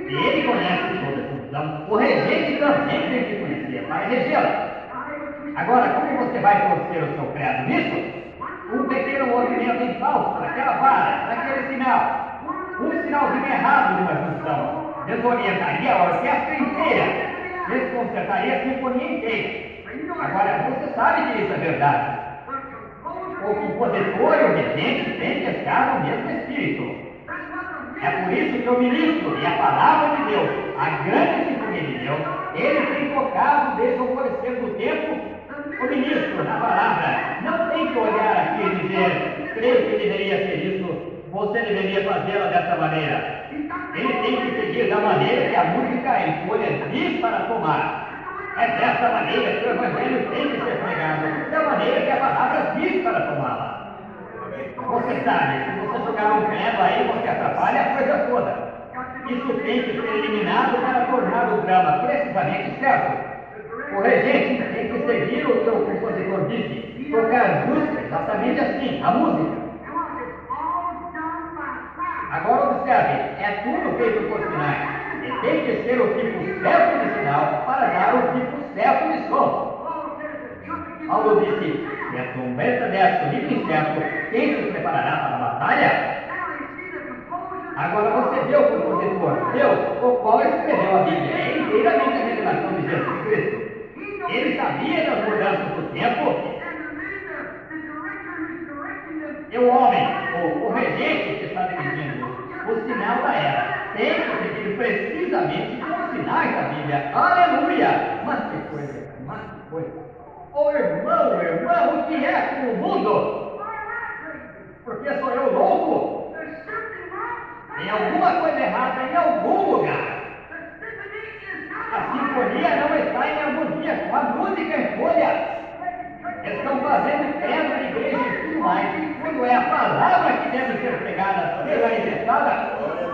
E ele conhece toda a junção. O regente também tem que conhecer, para regê-la. Agora, como você vai torcer o seu credo nisso? um pequeno movimento em falso, naquela vara, naquele sinal, um sinalzinho errado numa junção, desorientaria a orquestra inteira, desconcertaria a sinfonia inteira. Agora, você sabe que isso é verdade. O compositor e o regente têm que estar no mesmo espírito. É por isso que o ministro e a palavra de Deus, a grande sinfonia de Deus, ele tem tocado desde o florescer do tempo. O ministro, na palavra, não tem que olhar aqui e dizer, creio que deveria ser isso, você deveria fazê-la dessa maneira. Ele tem que seguir da maneira que a música escolha diz para tomar. É dessa maneira que o Evangelho tem que ser pregado, da maneira que a palavra diz para tomá-la. Você sabe, se você jogar um credo aí, você atrapalha a coisa toda. Isso tem que ser eliminado para tornar o drama precisamente certo. O regente tem que seguir o que o compositor disse, tocar justo, exatamente assim, a música. Agora observe, é tudo feito por sinais. E tem que ser o tipo certo de sinal para dar o tipo certo de som. Paulo disse, se a trombeta der sonido incerto, quem se preparará para a batalha? Agora você vê o compositor, Deus, o qual escreveu a Bíblia, é inteiramente a revelação de Jesus Cristo. Ele sabia das mudanças do tempo. E o homem, o regente que está dirigindo o sinal da era, tem que seguir precisamente com os sinais da Bíblia. Aleluia! Mas que coisa, mas que coisa. Ô irmão, o que é com o mundo? Porque sou eu louco? Tem alguma coisa errada em algum lugar. A sinfonia não está em harmonia com a música em folha. Estão fazendo credo na igreja e tudo mais. Quando é a palavra que deve ser pregada, ser manifestada,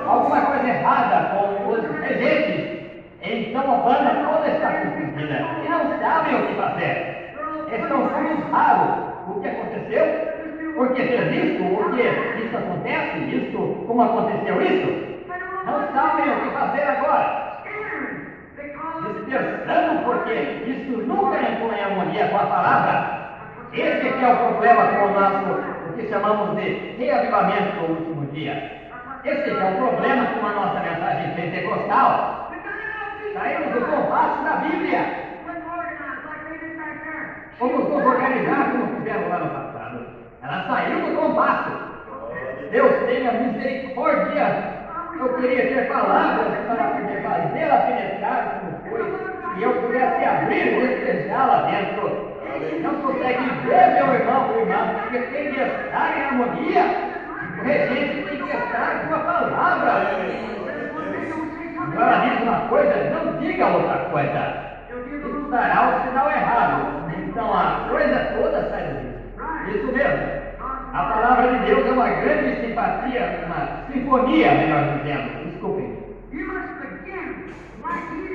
alguma coisa errada com os regentes. Então a banda toda está confundida e não sabem o que fazer. Estão frustrados. O que aconteceu? Por que fez isso? Por que isso acontece? Isso? Como aconteceu isso? Não sabem o que fazer agora. Dispersando porque isso nunca entrou em harmonia com a palavra. Esse aqui é o problema com o nosso, o que chamamos de reavivamento do último dia. Esse aqui é o problema com a nossa mensagem pentecostal. Saímos do compasso da Bíblia. Vamos nos organizar como fizemos lá no passado. Ela saiu do compasso. Deus tenha misericórdia. Eu queria ter palavras para poder fazê-la penetrar como foi, e eu pudesse abrir e despejar lá dentro. Não consegue ver, meu irmão, porque tem que estar em harmonia. O regente tem que estar com a palavra. Agora diz uma coisa, não diga outra coisa. Isso dará o sinal errado. Então a coisa toda sai disso. Isso mesmo. A palavra de Deus é uma grande simpatia, uma sinfonia, melhor dizendo. Desculpem.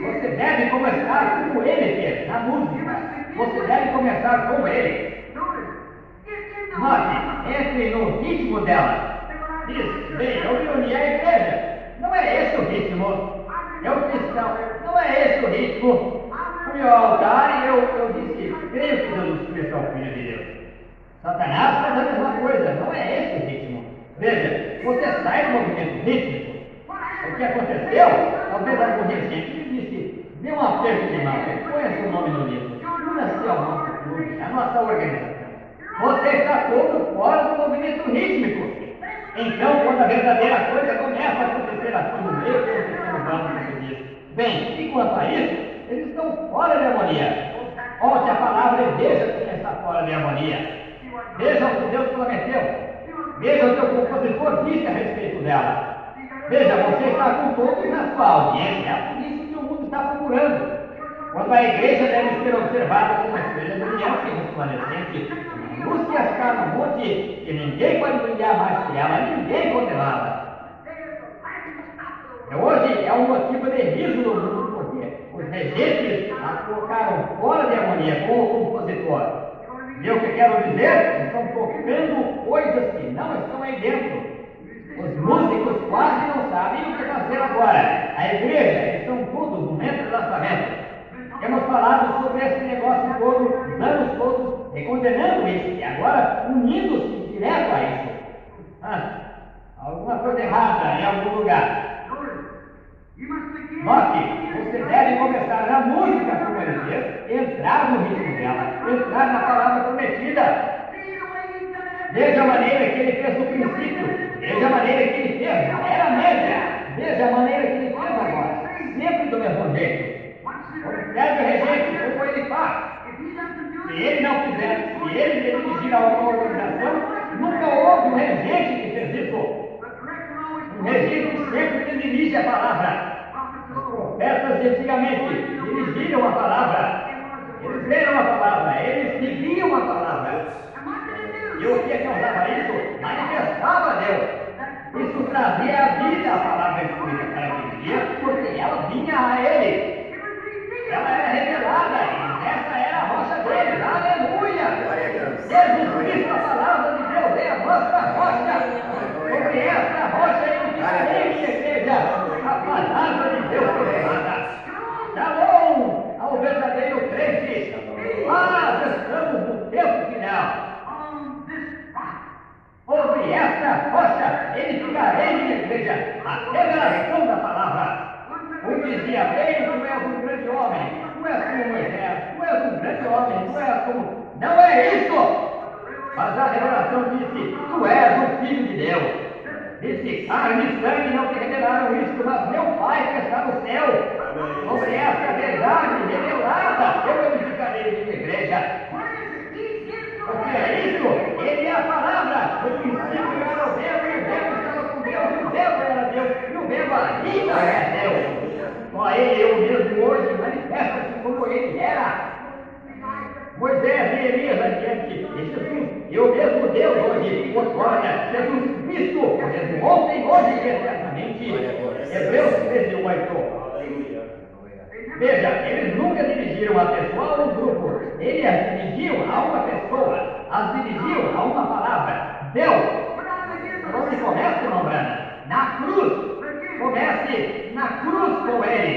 Você deve começar como ele fez, na música. Você deve começar com ele. Note, entre no ritmo dela. Diz, bem, eu me uni à igreja. Não é esse o ritmo. Eu cristão, não é esse o ritmo. Fui ao altar e eu disse, creio que Jesus Cristo é o Filho de Deus. Satanás faz a mesma coisa, não é esse o ritmo. Veja, você sai do movimento rítmico. O que aconteceu? Talvez algum regente disse, dê um aperto de mão, ponha seu nome no livro. Una-se ao nosso clube, a nossa organização. Você está todo fora do movimento rítmico. Então, quando a verdadeira coisa começa a acontecer assim no meio, acontecendo no banco do diz. Bem, e quanto a isso, eles estão fora de harmonia. Volte a palavra e veja quem está fora de harmonia. Veja o que Deus prometeu. Veja o que o compositor disse a respeito dela. Veja, você está com todos na sua audiência. É por isso que o mundo está procurando. Quando a igreja deve ser observada como uma estrela brilhante e resplandecente, luz que está no monte, que ninguém pode brilhar mais que ela, ninguém condenava. Hoje é um motivo de riso no mundo, porque os regentes a colocaram fora de harmonia com o compositor. E o que quero dizer? Estão tocando coisas que não estão aí dentro. Os músicos quase não sabem o que fazer agora. A igreja estão todos no momento de lançamento. Temos falado sobre esse negócio todo, os anos todos, e condenando isso, e agora unindo-se submeto a isso. Alguma coisa errada em algum lugar. Note, você deve começar na música, como ele fez, entrar no ritmo dela, entrar na palavra prometida. Veja a maneira que ele fez no princípio, veja a maneira que ele fez, era média, veja a maneira que ele fez agora, sempre do mesmo jeito. Observe o regente, como ele faz. Se ele não fizer, se ele dirigir a uma organização, nunca houve um regente que fez isso. Um regente sempre dirige a palavra. Os profetas de antigamente dirigiram a palavra. Eles leram a palavra, eles seguiam a palavra. E o que causava isso? Manifestava Deus. Isso trazia a vida à palavra escrita para aquele dia, porque ela vinha a ele. Ela era revelada, e essa era a rocha deles. Aleluia! Jesus Cristo, a palavra de Deus, é a nossa rocha. Sobre essa rocha edificarei minha igreja. A palavra de Deus revelada. Shalom ao verdadeiro crente. Estamos no tempo final. Sobre esta rocha edificarei minha igreja. A revelação da palavra. Um dizia, bem, tu és um grande homem, tu és como Moisés, tu és um grande homem, tu és como... Não é isso! Mas a revelação disse, tu és o Filho de Deus. Disse, carne e sangue não te revelaram isso, mas meu Pai que está no céu. Sobre essa verdade revelada, eu edificarei minha igreja. O que é isso? Ele é a palavra. No princípio era o verbo, e o verbo estava com Deus, e o verbo era Deus, e o verbo ainda é Deus. Só ele, eu mesmo hoje, manifesta-se como ele era. Moisés e Elias adiante, e Jesus, e o mesmo Deus hoje, outrora, Jesus Cristo, o mesmo ontem, hoje e eternamente. Hebreus 13:8. Veja, eles nunca dirigiram a pessoa ou um grupo, eles as dirigiam a uma pessoa, as dirigiam a uma palavra, Deus. Onde começa, irmão Brana? Na cruz. Comece na cruz com ele.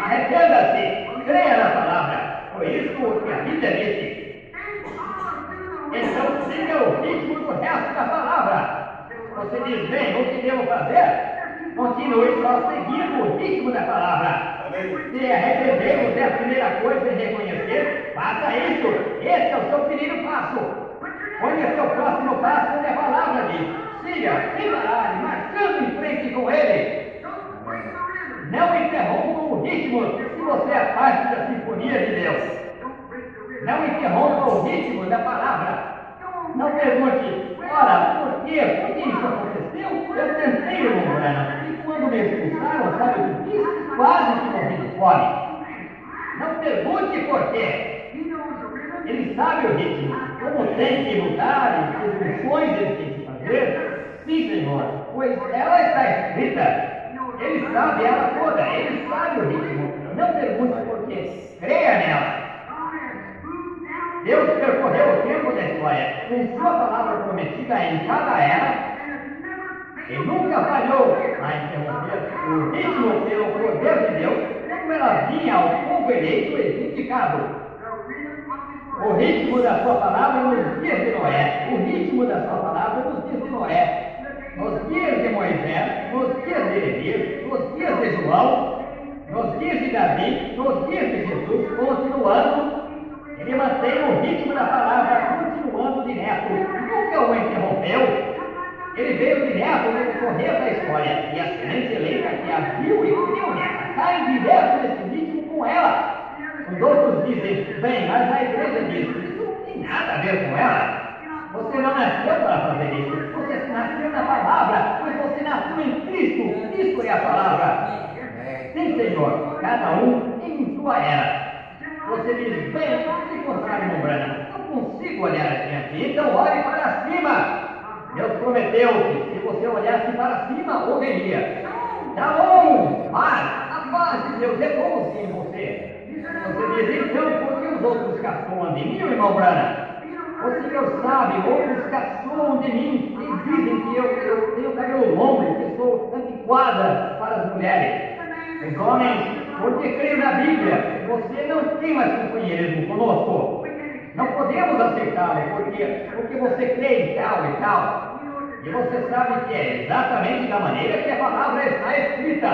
Arrependa-se, creia na palavra. Foi isso que a Bíblia disse. Então siga o ritmo do resto da palavra. Você diz, bem, o que devo fazer? Continue só seguindo o ritmo da palavra. Se arrependemos é a primeira coisa em reconhecer, faça isso. Esse é o seu primeiro passo. Ponha seu próximo passo onde a palavra diz. Siga, sem parar, marchando em frente com ele. Não interrompa o ritmo se você é parte da sinfonia de Deus. Não interrompa o ritmo da palavra. Não pergunte, ora, por quê? Por que isso aconteceu? Eu tentei, irmão Brana, e quando me expulsaram, sabe o que fiz? Quase que morri de fome. Não pergunte por quê. Ele sabe o ritmo, como tem que mudar, e que funções ele tem que fazer. Sim, Senhor, pois ela está escrita. Ele sabe ela toda, ele sabe o ritmo. Não pergunte por quê. Creia nela. Deus percorreu o tempo da história com sua palavra prometida em cada era e nunca falhou a interromper o ritmo pelo poder de Deus como ela vinha ao povo eleito e vivificado. O ritmo da sua palavra nos dias de Noé, o ritmo da sua palavra nos dias de Noé, nos dias de Moisés, nos dias de Elias, nos dias de João, nos dias de Davi, nos dias de Jesus, continuando. Ele mantém o ritmo da palavra, continuando direto, nunca o interrompeu. Ele veio direto no decorrer da história, e a semente eleita que a viu e creu nela, cai direto nesse ritmo com ela. Os outros dizem, bem, mas a igreja diz, isso não tem nada a ver com ela. Você não nasceu para fazer isso, você nasceu na palavra, pois você nasceu em Cristo, Cristo é a palavra. Sim, Senhor, cada um em sua era. Você diz, bem, se contrário, irmão Branham, não consigo olhar adiante, então olhe para cima. Deus prometeu que se você olhasse para cima, ouviria. Shalom, a paz de Deus repousa em você. Você diz, então, por que os outros caçoam de mim, irmão Branham? O Senhor sabe, outros caçoam de mim e dizem que eu tenho cabelo longo e que sou antiquada para as mulheres. Os homens, porque creio na Bíblia, você não tem mais companheirismo conosco. Não podemos aceitá-lo porque você crê em tal e tal. E você sabe que é exatamente da maneira que a palavra está escrita.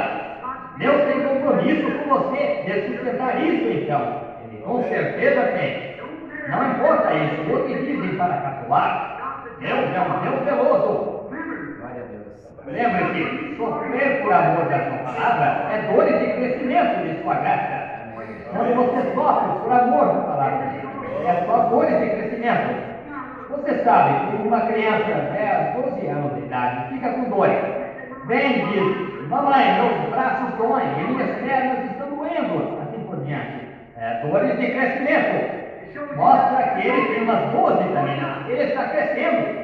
Deus tem compromisso com você de sustentar isso, então. Ele com certeza tem. Não importa isso, o que dizem para caçoar. Deus é um Deus zeloso. Glória a Deus. Lembre-se, sofrer por amor da sua palavra é dores de crescimento de sua graça. Quando você sofre por amor da palavra, é só dores de crescimento. Você sabe que uma criança de 10, 12 anos de idade fica com dores. Vem e diz: mamãe, meus braços doem e minhas pernas estão doendo, assim por diante. Dores de crescimento. Mostra que ele tem umas boas vitaminas, ele está crescendo.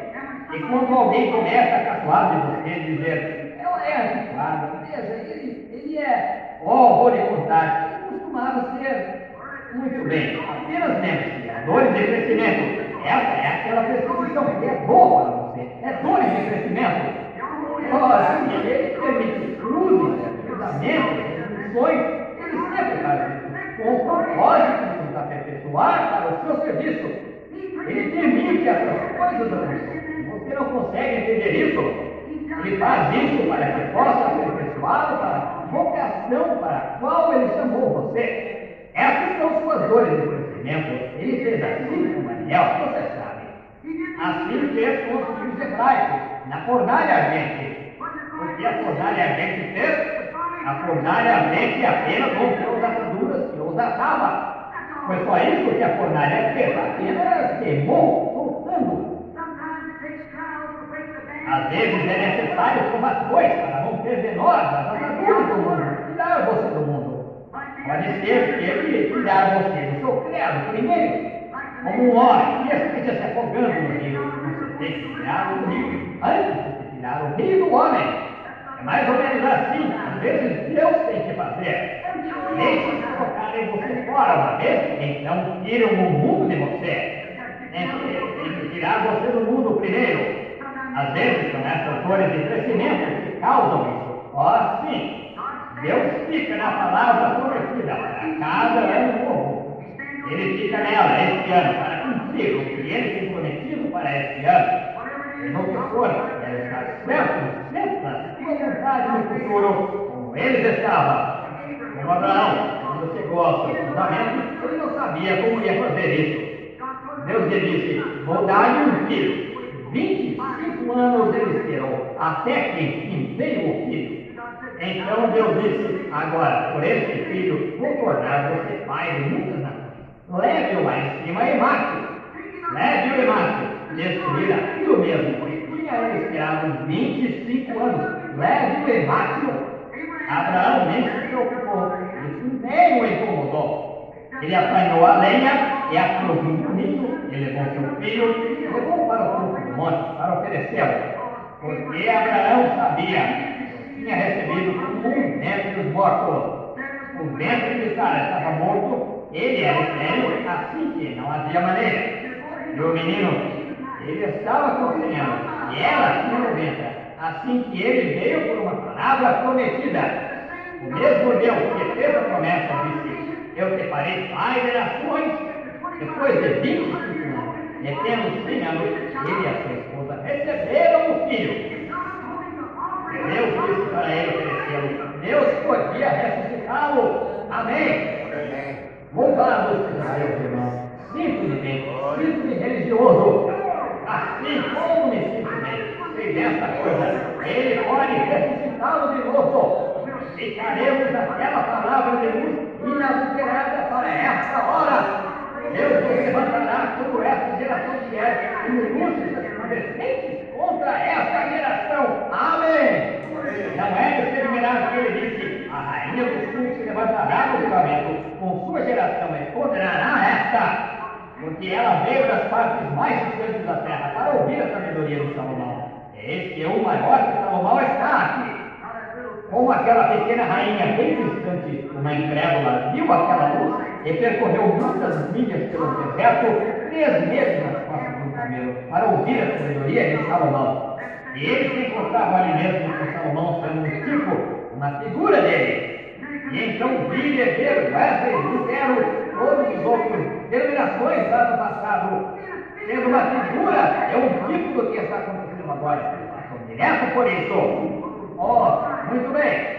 E quando alguém começa a caçoar de você, dizer: ela é antiquada, veja, ele é vou lhe contar, ele costumava ser muito bem. Apenas lembre-se, dores de crescimento. Essa é aquela prescrição que é boa para você. É dores de crescimento. Ora, ele permite cruzes, cruzamentos, sonhos, ele sempre faz isso, com o propósito de nos aperfeiçoar para o seu serviço. Ele permite essas coisas a você. Você não consegue entender isso. Ele faz isso para que possa aperfeiçoá-lo para a vocação para a qual ele chamou você. Essas são suas dores de crescimento. Ele fez assim com Daniel, você sabe. Assim fez com os filhos hebraicos, na fornalha ardente. Porque a fornalha ardente fez? A fornalha ardente apenas rompeu as ataduras que os atava. Foi só isso que a fornalha fez, apenas queimou, soltando. Às vezes é necessário combater para romper de nós as ataduras do mundo, tirar você do mundo. Pode ser que ele tirar você do seu credo primeiro, como um homem que esteja se afogando no rio. Você tem que tirar o rio antes de tirar o rio do homem. É mais ou menos assim, às vezes Deus tem que fazer. Deixe-se colocarem você fora uma vez, então tiram o mundo de você. Tem que tirar você do mundo primeiro. Às vezes são essas dores de crescimento que causam isso. Sim, Deus fica na palavra prometida para cada ano novo. Ele fica nela este ano para cumprir o que ele tem prometido para este ano. E no que for, ele está certo, sempre na sua vontade no futuro, como eles estavam. Como Abraão, quando chegou ao seu casamento, ele não sabia como ia fazer isso. Deus lhe disse: vou dar-lhe um filho. 25 anos ele esperou, até que enfim veio o filho. Então Deus disse: agora, por este filho, vou tornar você pai de muitas nações. Leve-o lá em cima e mate. Leve-o e mate. Destruir aquilo mesmo, pois tinha ele esperado 25 anos. Leve-o e mate-o. Abraão nem se preocupou, isso nem o incomodou. Ele apanhou a lenha e a cruz do ninho, ele levou seu filho e levou para o topo do monte para oferecê-lo. Porque Abraão sabia que tinha recebido um dentre os mortos. O ventre de Sara estava morto, ele era estéril, assim que não havia maneira. E o menino, ele estava com 100 anos e ela tinha 90. Assim que ele veio por uma palavra prometida. O mesmo Deus que fez a promessa disse: eu te farei pai de nações. Depois de 25 anos, e tendo 100 anos, ele e a sua esposa receberam o filho. Deus disse para ele oferecê-lo. Deus podia ressuscitá-lo. Amém. Louvado seja Deus, irmão. Sinto-me bem, sinto-me religioso. Assim como me sinto bem, sei dessa coisa. Ele pode ressuscitá-lo de novo. Ficaremos naquela palavra de luz inalterada para esta hora. Deus nos levantará sobre esta geração de época e luzes resplandecentes contra esta geração. Amém. Não é de ser mirado que ele disse: a rainha do sul se levantará no julgamento com sua geração e condenará esta. Porque ela veio das partes mais distantes da terra para ouvir a sabedoria de Salomão. Eis que o maior que Salomão está aqui. Como aquela pequena rainha bem distante, uma incrédula, viu aquela luz e percorreu muitas milhas pelo deserto, 3 meses nas costas do camelo, para ouvir a sabedoria de Salomão. E ele se encontrava ali mesmo com Salomão sendo um tipo, uma figura dele. E então vi e ver Wesley, Lutero, todos os outros denominações lá no passado, sendo uma figura, é um tipo do que está acontecendo agora. São direto por isso. Oh, muito bem.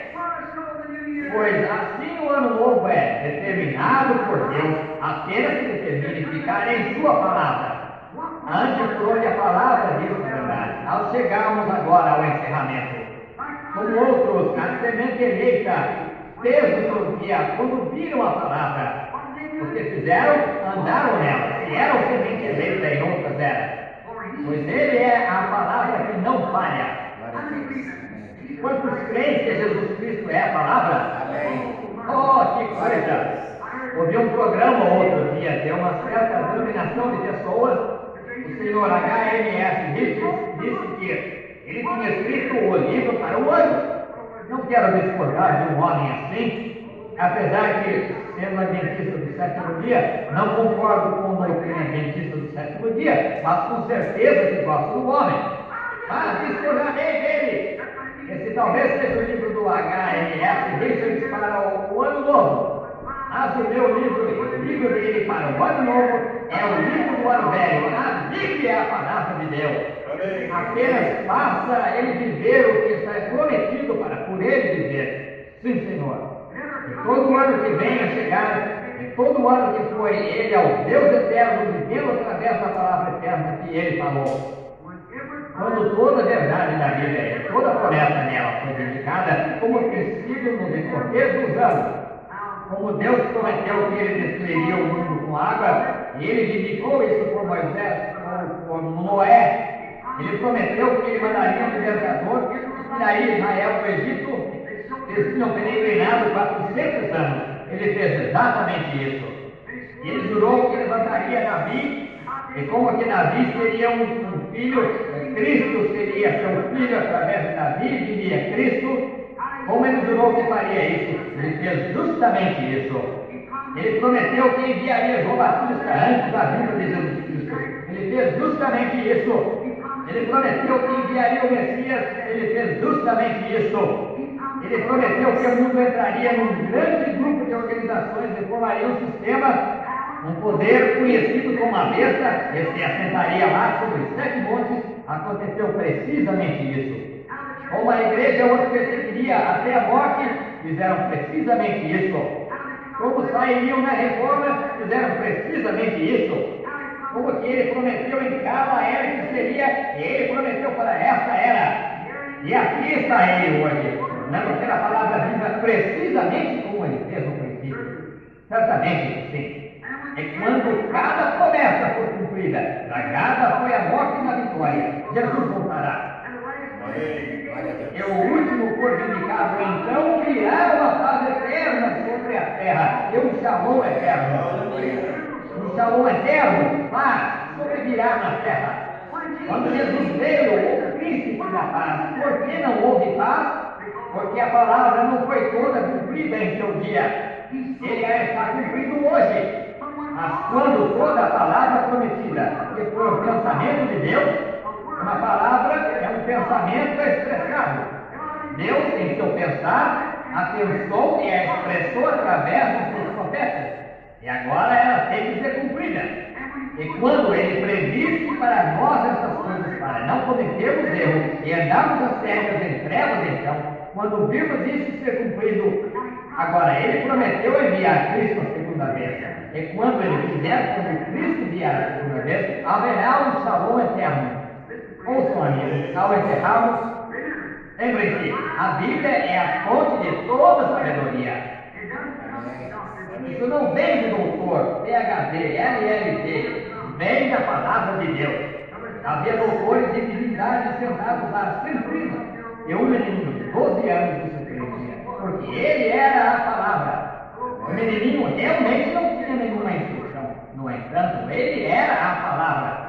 Pois assim o ano novo é determinado por Deus, apenas se determine ficar em sua palavra. Antes por onde a palavra diz a verdade. Ao chegarmos agora ao encerramento, como outros, a semente eleita, fez o dia, quando viram a palavra, o que fizeram, andaram nela, e eram semente eleita em outras eras. Pois ele é a palavra que não falha. Quantos creem que Jesus Cristo é a palavra? Oh, que coisa! Ouvi um programa outro dia de uma certa denominação de pessoas. O senhor H.M.S. disse que ele tinha escrito o livro para o ano. Não quero discordar de um homem assim, apesar que, sendo adventista do sétimo dia, não concordo com a doutrina adventista do sétimo dia, mas com certeza que gosto do homem. Mas discordarei dele. Esse talvez seja o livro do H.M.S. Richards para o ano novo. Mas o meu livro, o livro dele para o ano novo, é o livro do ano velho. A Bíblia é a palavra de Deus. Apenas faça ele viver o que está prometido para por ele viver. Sim, Senhor. E todo ano que vem a chegar, e todo ano que foi ele ao Deus eterno, vivendo através da palavra eterna que ele falou. Quando toda a verdade da Bíblia e toda a promessa nela foi dedicada como princípio no decorrer dos anos, como Deus prometeu que ele destruiria o mundo com água, e ele vindicou isso por Moisés, por Noé. Ele prometeu que ele mandaria um libertador que tiraria Israel do Egito. Eles tinham peregrinado 400 anos. Ele fez exatamente isso. Ele jurou que levantaria Davi, e como que Davi seria um filho, Cristo seria seu filho através de Davi, viria Cristo. Como ele jurou que faria isso, ele fez justamente isso. Ele prometeu que enviaria João Batista antes da vinda de Jesus Cristo. Ele fez justamente isso. Ele prometeu que enviaria o Messias, ele fez justamente isso. Ele prometeu que o mundo entraria num grande grupo de organizações e formaria um sistema, um poder conhecido como a besta, e se assentaria lá sobre os 7 montes. Aconteceu precisamente isso. Como a igreja os perseguiria até a morte, fizeram precisamente isso. Como sairiam na reforma, fizeram precisamente isso. Como que ele prometeu em cada era que seria, e ele prometeu para esta era. E aqui está ele hoje, tornando aquela palavra viva precisamente como ele fez no princípio. Certamente sim. E quando cada promessa for cumprida, tragada foi a morte na vitória, Jesus voltará. E o último for vindicado, então virá uma paz eterna sobre a terra, e um shalom eterno. Um shalom eterno, paz, sobrevirá na terra. Quando Jesus veio, o príncipe da paz, por que não houve paz? Porque a palavra não foi toda cumprida em seu dia. Ele está cumprido hoje. Mas quando toda a palavra prometida, que foi o pensamento de Deus, uma palavra é um pensamento expressado. Deus, em seu pensar, a pensou e a expressou através dos seus profetas. E agora ela tem que ser cumprida. E quando ele previste para nós essas coisas, para não cometermos erro e andarmos às cegas em trevas, então, quando vimos isso ser cumprido, agora ele prometeu enviar Cristo a segunda vez. E quando ele fizer, quando Cristo vier a segunda vez, haverá um shalom eterno. Ouçam, amigos, ao encerrarmos, lembrem-se, a Bíblia é a fonte de toda sabedoria. Isso não vem de doutor, PhD, LLD, vem da palavra de Deus. Havia doutores de divindade sentados lá sem prima, e um menino de 12 anos que se crescia, porque ele era a palavra. O menininho realmente não tinha nenhuma instrução, no entanto, ele era a palavra.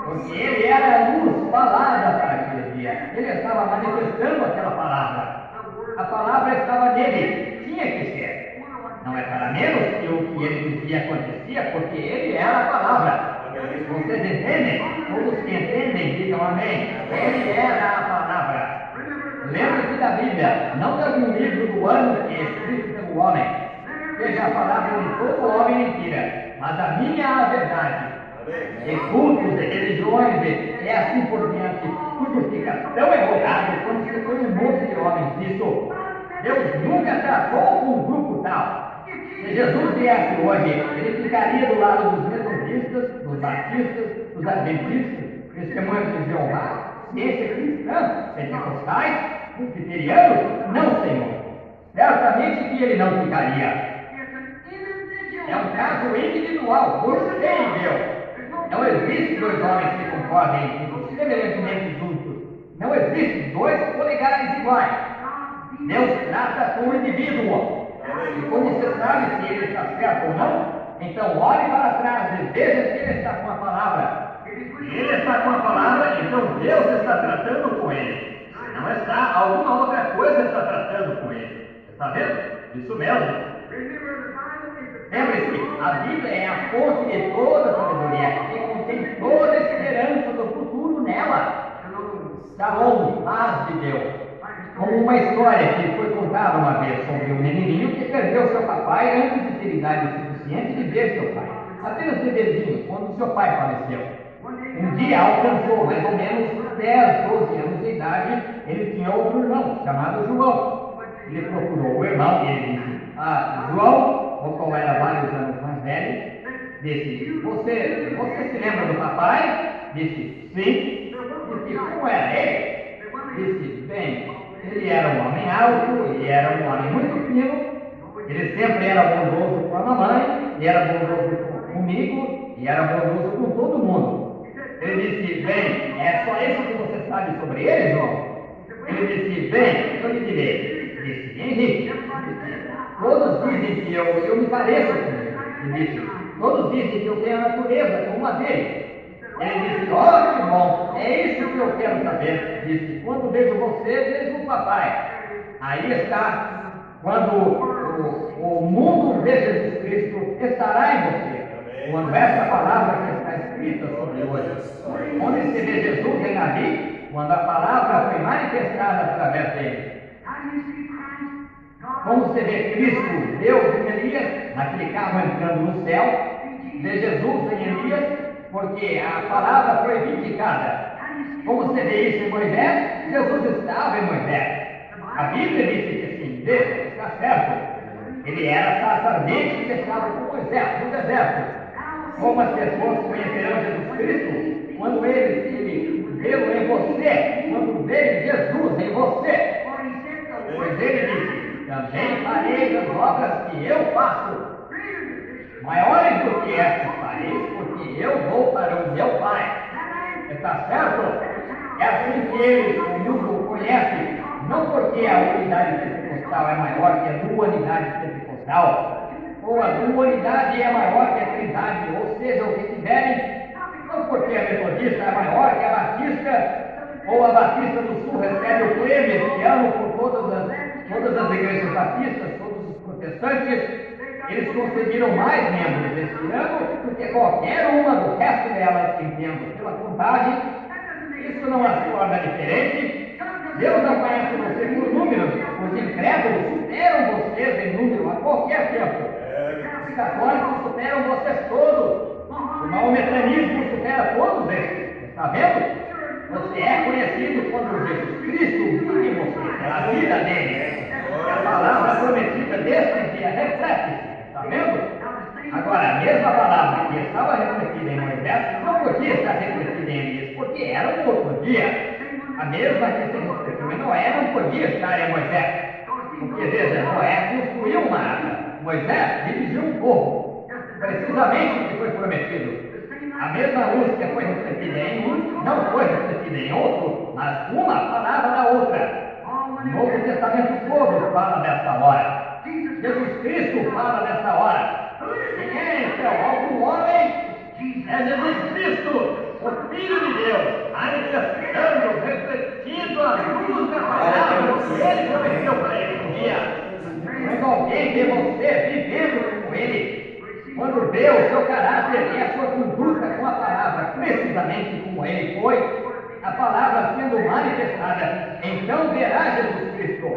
Porque ele era a luz falada para aquele dia. Ele estava manifestando aquela palavra. A palavra estava nele. Tinha que ser. Não é para menos que o que ele dizia acontecia, porque ele era a palavra. Vocês entendem? Todos que entendem, digam amém. Ele era a palavra. Lembre-se da Bíblia, não de algum livro do ano que é escrito pelo homem. Seja a palavra de todo homem mentira. mas a minha é a verdade. E cultos, e religiões, e assim por diante, tudo fica tão errado quando se põe um monte de homens nisso. Deus nunca tratou com um grupo tal. Se Jesus viesse hoje, ele ficaria do lado dos metodistas, dos batistas, dos adventistas, testemunhas de Jeová, ciência cristã, pentecostais, presbiterianos? Não, Senhor. Certamente que ele não ficaria. É um caso individual, você e Deus. Não existe dois homens que concordem semelhantemente juntos. Não existe dois polegares iguais. Deus trata com o indivíduo. E como você sabe se ele está certo ou não, então olhe para trás e veja se ele está com a palavra. Se ele está com a palavra, então Deus está tratando com ele. Se não está, alguma outra coisa está tratando com ele. Está vendo? Isso mesmo. Lembre-se, a Bíblia é a fonte de toda a sabedoria e contém toda a esperança do futuro nela. Shalom, paz de Deus. Como uma história que foi contada uma vez sobre um menininho que perdeu seu papai antes de ter idade suficiente de ver seu pai. Apenas bebezinho, quando seu pai faleceu. Um dia alcançou mais ou menos 10, 12 anos de idade, ele tinha outro irmão, chamado João. Ele procurou o irmão e ele disse: João, o qual era vários anos mais velho, disse: Você se lembra do papai? Disse: sim. Disse: como era ele? Disse: bem, ele era um homem alto, ele era um homem muito fino, ele sempre era bondoso com a mamãe, e era bondoso comigo, e era bondoso com todo mundo. Ele disse: bem, é só isso que você sabe sobre ele, João? Ele disse: bem, eu lhe direi. Disse: Henrique, todos dizem que eu me pareço com ele. Ele disse: todos dizem que eu tenho a natureza como a dele. Ele disse: ó, que bom, é isso que eu quero saber. Disse: quando vejo você, vejo o papai. Aí está, quando o mundo de Jesus Cristo estará em você. Quando essa palavra que está escrita sobre hoje, onde se vê Jesus em Davi, quando a palavra foi manifestada através dele. Como você vê Cristo, Deus em Elias, naquele carro entrando no céu, vê Jesus em Elias, porque a palavra foi vindicada. Como você vê isso em Moisés, Jesus estava em Moisés. A Bíblia disse que sim, Deus está certo. Ele era sacerdote que estava com Moisés no deserto. Como as pessoas conhecerão Jesus Cristo? Quando ele vê-lo em você, quando vê Jesus em você. Pois ele disse: também farei as obras que eu faço, maiores do que estas farei, porque eu vou para o meu Pai. Está certo? É assim que ele, o mundo, conhece, não porque a unidade pentecostal é maior que a dualidade pentecostal, ou a dualidade é maior que a trindade, ou seja, o que tiverem, não porque a metodista é maior que a batista, ou a Batista do Sul recebe o prêmio este ano por todas as igrejas batistas, todos os protestantes, eles conseguiram mais membros este ano do que qualquer uma do resto delas, entendo, pela contagem. Isso não as torna diferente. Deus não conhece você por números. Os incrédulos superam vocês em número a qualquer tempo. Os católicos superam vocês todos. O maometanismo supera todos eles. Está vendo? Você é conhecido quando Jesus Cristo vive em você, a vida dele. E a palavra prometida desse dia reflete-se. Está vendo? Agora, a mesma palavra que estava refletida em Moisés não podia estar refletida em Elias, porque era um outro dia. A mesma que se refletiu em Noé não podia estar em Moisés. Porque, veja, Noé construiu uma arca. Moisés dirigiu um povo. Precisamente o que foi prometido. A mesma luz que foi refletida em um não foi refletida em outro, mas uma palavra da outra. O Novo Testamento todo fala desta hora. Jesus Cristo fala desta hora. Quem é então? Algum homem? É Jesus Cristo, o Filho de Deus, manifestando, refletindo a luz da palavra que ele prometeu para ele um dia. Quando alguém vê você vivendo com ele, quando vê o seu caráter e a sua conduta com a palavra, precisamente como ele foi, a palavra sendo manifestada, então verá Jesus Cristo.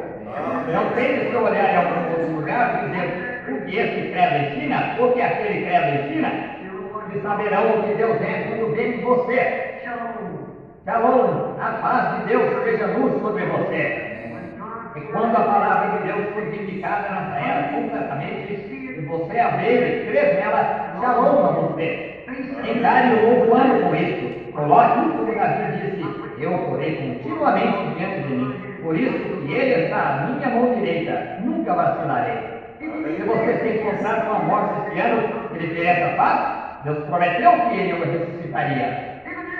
Não tem que olhar em algum outro lugar e dizer: o que esse credo ensina, o que aquele credo ensina, e saberão o que Deus é quando vem em você. Shalom, a paz de Deus seja luz sobre você. E quando a palavra de Deus for vindicada nessa era completamente, e você a ver e crer nela, shalom a você. Encare o novo ano com isso. Coloque isso como Davi disse: eu porei continuamente diante de mim. Por isso que ele está à minha mão direita, nunca vacilarei. Se você se encontrar com a morte este ano, ele ter essa paz, Deus prometeu que ele o ressuscitaria.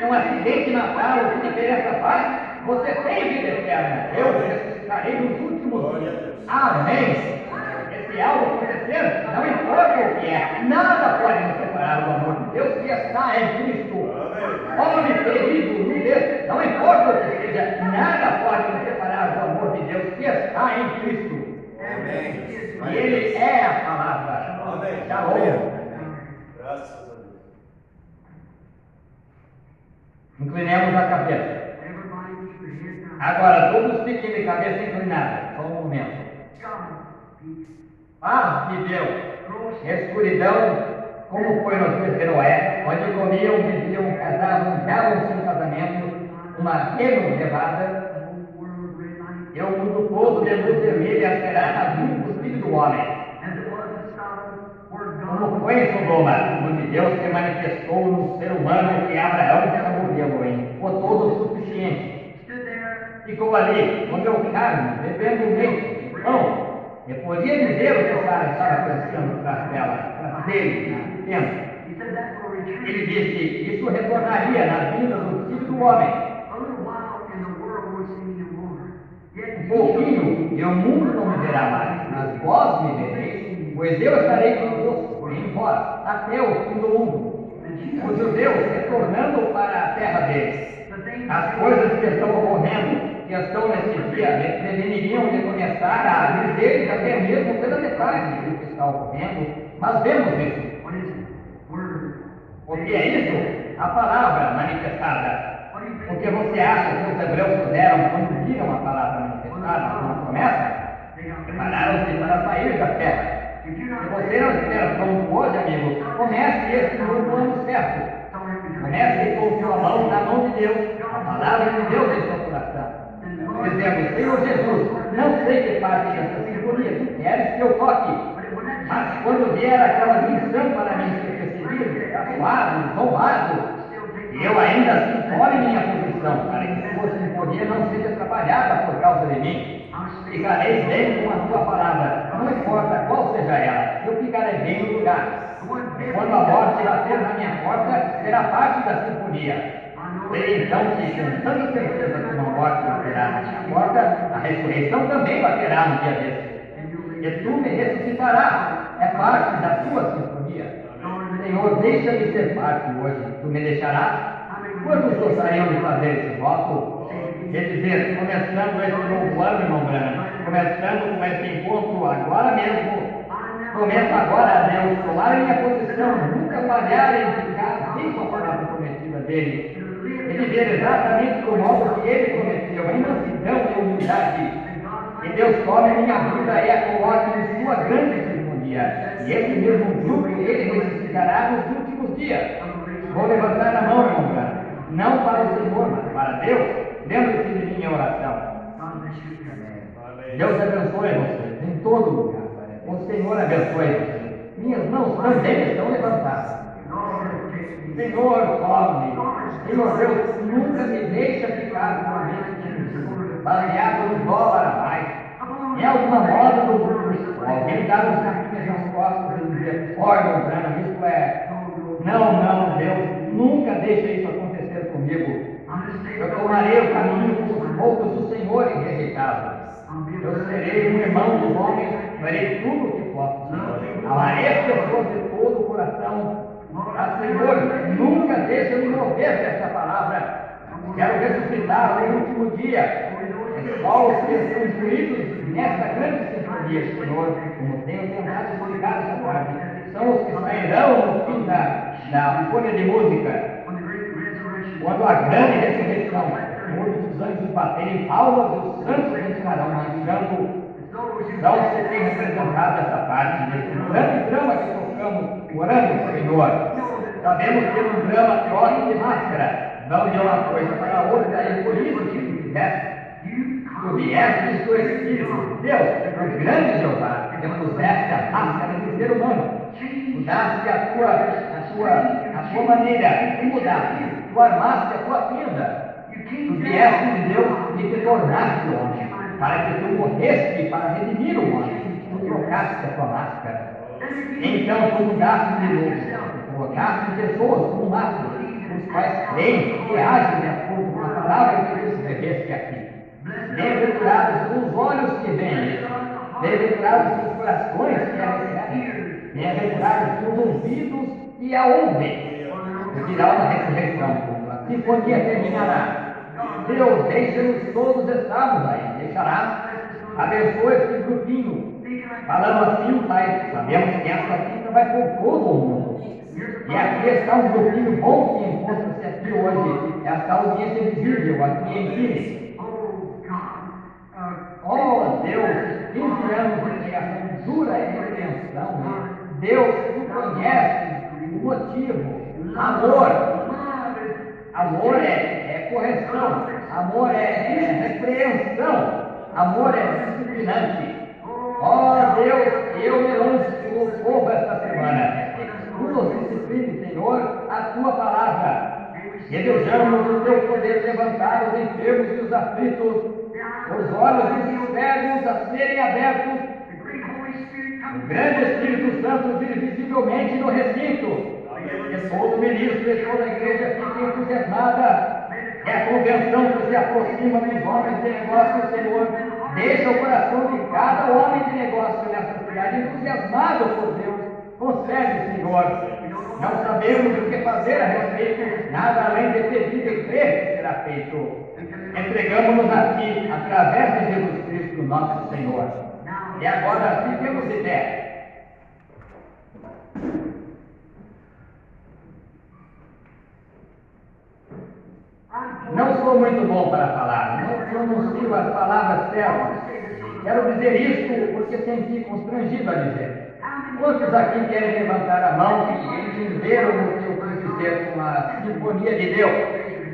Um acidente matar o que lhe ter essa paz, você tem vida eterna. Eu o ressuscitarei nos últimos dias. Amém. Se algo acontecer, não importa o que é, nada pode nos separar do amor de Deus que está em Cristo. Homem ferido, nudez, não importa o que seja, nada pode nos separar do amor de Deus que está em Cristo. E Ele é a palavra. Shalom. Graças a Deus. Inclinemos a cabeça. Agora, todos fiquem de cabeça inclinada. Só um momento. Paz de Deus. Escuridão, como foi nos dias de Noé, onde comiam, viviam, casavam, davam-se em casamento, uma elevada. E o mundo todo de luz vermelha será na vida do Filho do Homem. Como foi em Sodoma, onde Deus se manifestou no ser humano que Abraão chamou de Elohim, o todo suficiente. Ficou ali, comeu carne, bebendo leite, pão, e podia dizer o que Sara estava pensando tras dele, naquele tempo. Ele disse: isso retornaria na vida do Filho do Homem. Um pouquinho, e o mundo não me verá mais, mas vós me vereis, pois eu estarei convosco, em vós, até o fim do mundo. Os judeus retornando para a terra deles. As coisas que estão ocorrendo, que estão nesse dia, preveniriam de começar a dizer até mesmo pela metade do que está ocorrendo, mas vemos isso. O que é isso? A palavra manifestada. O que você acha que os hebreus fizeram quando viram a palavra manifestada, uma promessa? Prepararam-se para sair da terra. Se você não estiver pronto hoje, amigo, comece esse novo ano certo. Comece com sua mão na mão de Deus, a palavra de Deus em seu coração. Dizendo: Senhor Jesus, não sei que parte dessa sinfonia tu queres que eu toque, mas quando vier aquela missão para mim ser recebido, tatuado, zombado, eu ainda assim tome minha posição, para que sua sinfonia não seja atrapalhada por causa de mim. Ficarei bem com a tua palavra, não importa qual seja ela, eu ficarei bem no lugar. Quando a morte bater na minha porta, será parte da sinfonia. Sei então que, com tanta certeza que uma morte baterá na minha porta, a ressurreição também baterá no dia desse. E tu me ressuscitarás, é parte da tua sinfonia. Senhor, deixa-me ser parte hoje, tu me deixarás? Quantos gostariam de fazer esse voto? Quer dizer, começando esse novo ano, irmão Branham, começando com esse encontro agora mesmo, prometo agora a Deus tomar minha posição, nunca falhar em ficar sem com a palavra prometida dele, e viver exatamente do modo que ele prometeu, em mansidão e humildade. E Deus tome minha vida e a coloque em sua grande sinfonia, e esse mesmo grupo ele ressuscitará nos últimos dias. Vou levantar a mão, irmão Branham, não para o Senhor, mas para Deus. Lembre-se de minha oração. Deus abençoe você em todo lugar. O Senhor abençoe você. Minhas mãos também estão levantadas. Senhor, tome. Senhor Deus, nunca me deixa ficar com a mente baseado no dólar a mais. Em alguma moda do mundo, alguém dá uns tapinhas nas costas e dizer: olha, Branham, isso é. Não, Deus, nunca deixe isso acontecer comigo. Eu tomarei o caminho com os poucos do Senhor e rejeitado. Eu serei um irmão dos homens, farei tudo o que posso. Amarei as pessoas de todo o coração. Mas, Senhor, nunca deixe me mover dessa palavra. Quero ressuscitar no último dia. Só os que estão incluídos nesta grande sinfonia, Senhor, como tenho tentado explicar essa tarde, são os que sairão no fim da folha de música. Quando a grande ressurreição, todos os anjos baterem palmas e os santos entrarão marchando, Então você tem representado essa parte desse grande drama que tocamos orando, Senhor. Sabemos que um drama troca de máscara, não de uma coisa para a outra, e por isso que tu vieste do Espírito de Deus, o grande Jeová, que puseste a máscara do ser humano. Mudaste a tua maneira de mudar, tu armaste a tua tenda. Tu vieste de Deus e te tornaste homem, para que tu morreste para redimir o homem. Tu trocaste a tua máscara. Então tu mudaste de novo. Colocaste pessoas como máscara, os quais creem e agem de acordo com a palavra que Deus reveste aqui. Bem-aventurados os olhos que veem, bem-aventurados os corações que a recebem, bem-aventurados os ouvidos que a ouvem. Virá uma ressurreição, a sinfonia terminará. Deus, deixa-nos todos estarmos aí, deixará. Abençoa esse grupinho. Falando assim, Pai, sabemos que essa fita vai por todo o mundo. E aqui está um grupinho bom que encontra-se aqui hoje, esta audiência visível aqui em Pires. Oh Deus, 15 anos de pregação dura e repreensão. Deus, tu conheces o motivo. Amor é correção, amor é repreensão, amor é disciplinante. Oh Deus, eu me lanço o povo esta semana. Tu nos disciplines, Senhor, a tua palavra. Desejamos o teu poder levantar os enfermos e os aflitos, os olhos dos cegos a serem abertos, o grande Espírito Santo vir visivelmente no recinto, que todo ministro e toda a igreja fique entusiasmada, que a convenção que se aproxima dos homens de negócio, Senhor, deixa o coração de cada homem de negócio nessa cidade entusiasmado por Deus. Concede, Senhor. Não sabemos o que fazer a respeito, nada além de pedir e crer que será feito. Entregamos-nos a Ti, através de Jesus Cristo, nosso Senhor. E agora fiquemos de pé. Não sou muito bom para falar, não pronuncio as palavras certas. Quero dizer isto porque senti constrangido a dizer. Quantos aqui querem levantar a mão e entenderam o que eu quis dizer com a sinfonia de Deus?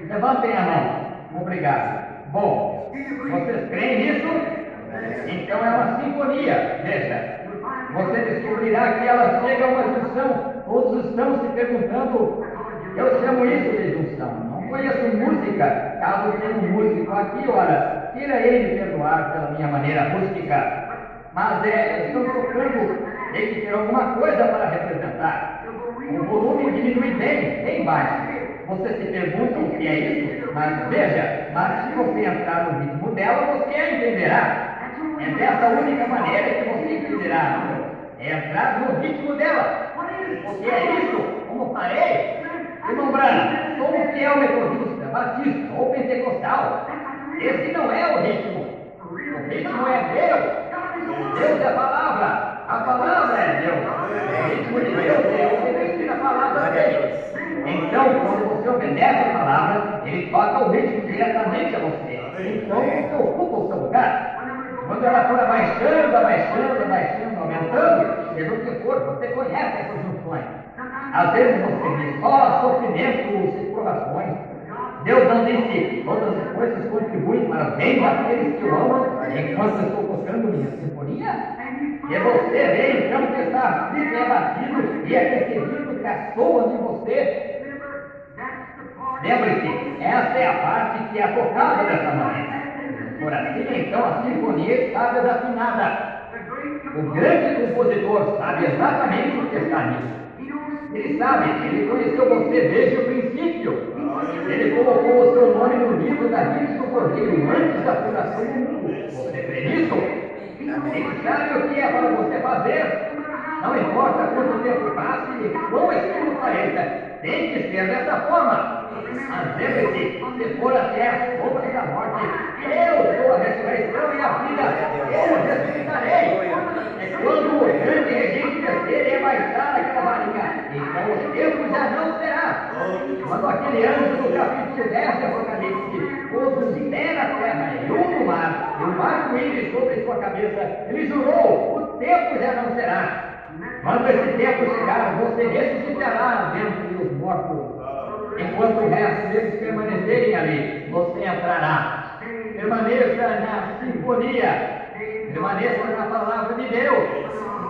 Levantem a mão. Obrigado. Bom, vocês creem nisso? Então é uma sinfonia. Veja, você descobrirá que ela chega a uma junção. Todos estão se perguntando. Eu chamo isso de junção. Não conheço música. Caso tenha um músico aqui, ora, tira ele me perdoar pela minha maneira rústica. Mas estão tocando. Tem que ter alguma coisa para representar. O volume diminui bem baixo. Você se pergunta o que é isso, mas veja, se você entrar no ritmo dela, você entenderá. É dessa única maneira que você entenderá. É entrar no ritmo dela. O que é isso? Como farei? Irmão Branco, sou um fiel metodista, batista ou pentecostal. Esse não é o ritmo. O ritmo é Deus. Deus é a palavra. A palavra é Deus. O ritmo de Deus é obedecer a palavra dele. Então, quando você obedece a palavra, ele toca o ritmo diretamente a você. Então, você ocupa o seu lugar. Quando ela for abaixando, aumentando, seja o que for, você conhece essas funções. Às vezes você diz, sofrimentos e provações. Deus não disse, todas as coisas contribuem para o bem daqueles que o amam, enquanto eu estou tocando minha sinfonia. E você vê então que está aflito e abatido e aquecido que soa de você. Lembre-se, essa é a parte que é tocada dessa maneira. Por assim, então, a sinfonia está desafinada. O grande compositor sabe exatamente o que está nisso. Ele sabe, ele conheceu você desde o princípio. Ele colocou o seu nome no livro da vida do Cordeiro antes da fundação do mundo. Você crê nisso? Ele sabe o que é para você fazer. Não importa quanto tempo passe e quão escuro pareça, tem que ser dessa forma. Mas lembre-se, se for até as sombras da morte, eu sou a ressurreição e a vida, eu ressuscitarei. É quando o grande regente descer e abaixar aquela varinha, então o tempo já não será. Quando aquele anjo do capítulo 10 de Apocalipse, todos os pé na terra e um no mar, e o arco-íris sobre sua cabeça, ele jurou: o tempo já não será. Quando esse tempo chegar, você ressuscitará dentre os mortos. Enquanto o resto deles permanecerem ali, você entrará. Permaneça na sinfonia. Permaneça na palavra de Deus.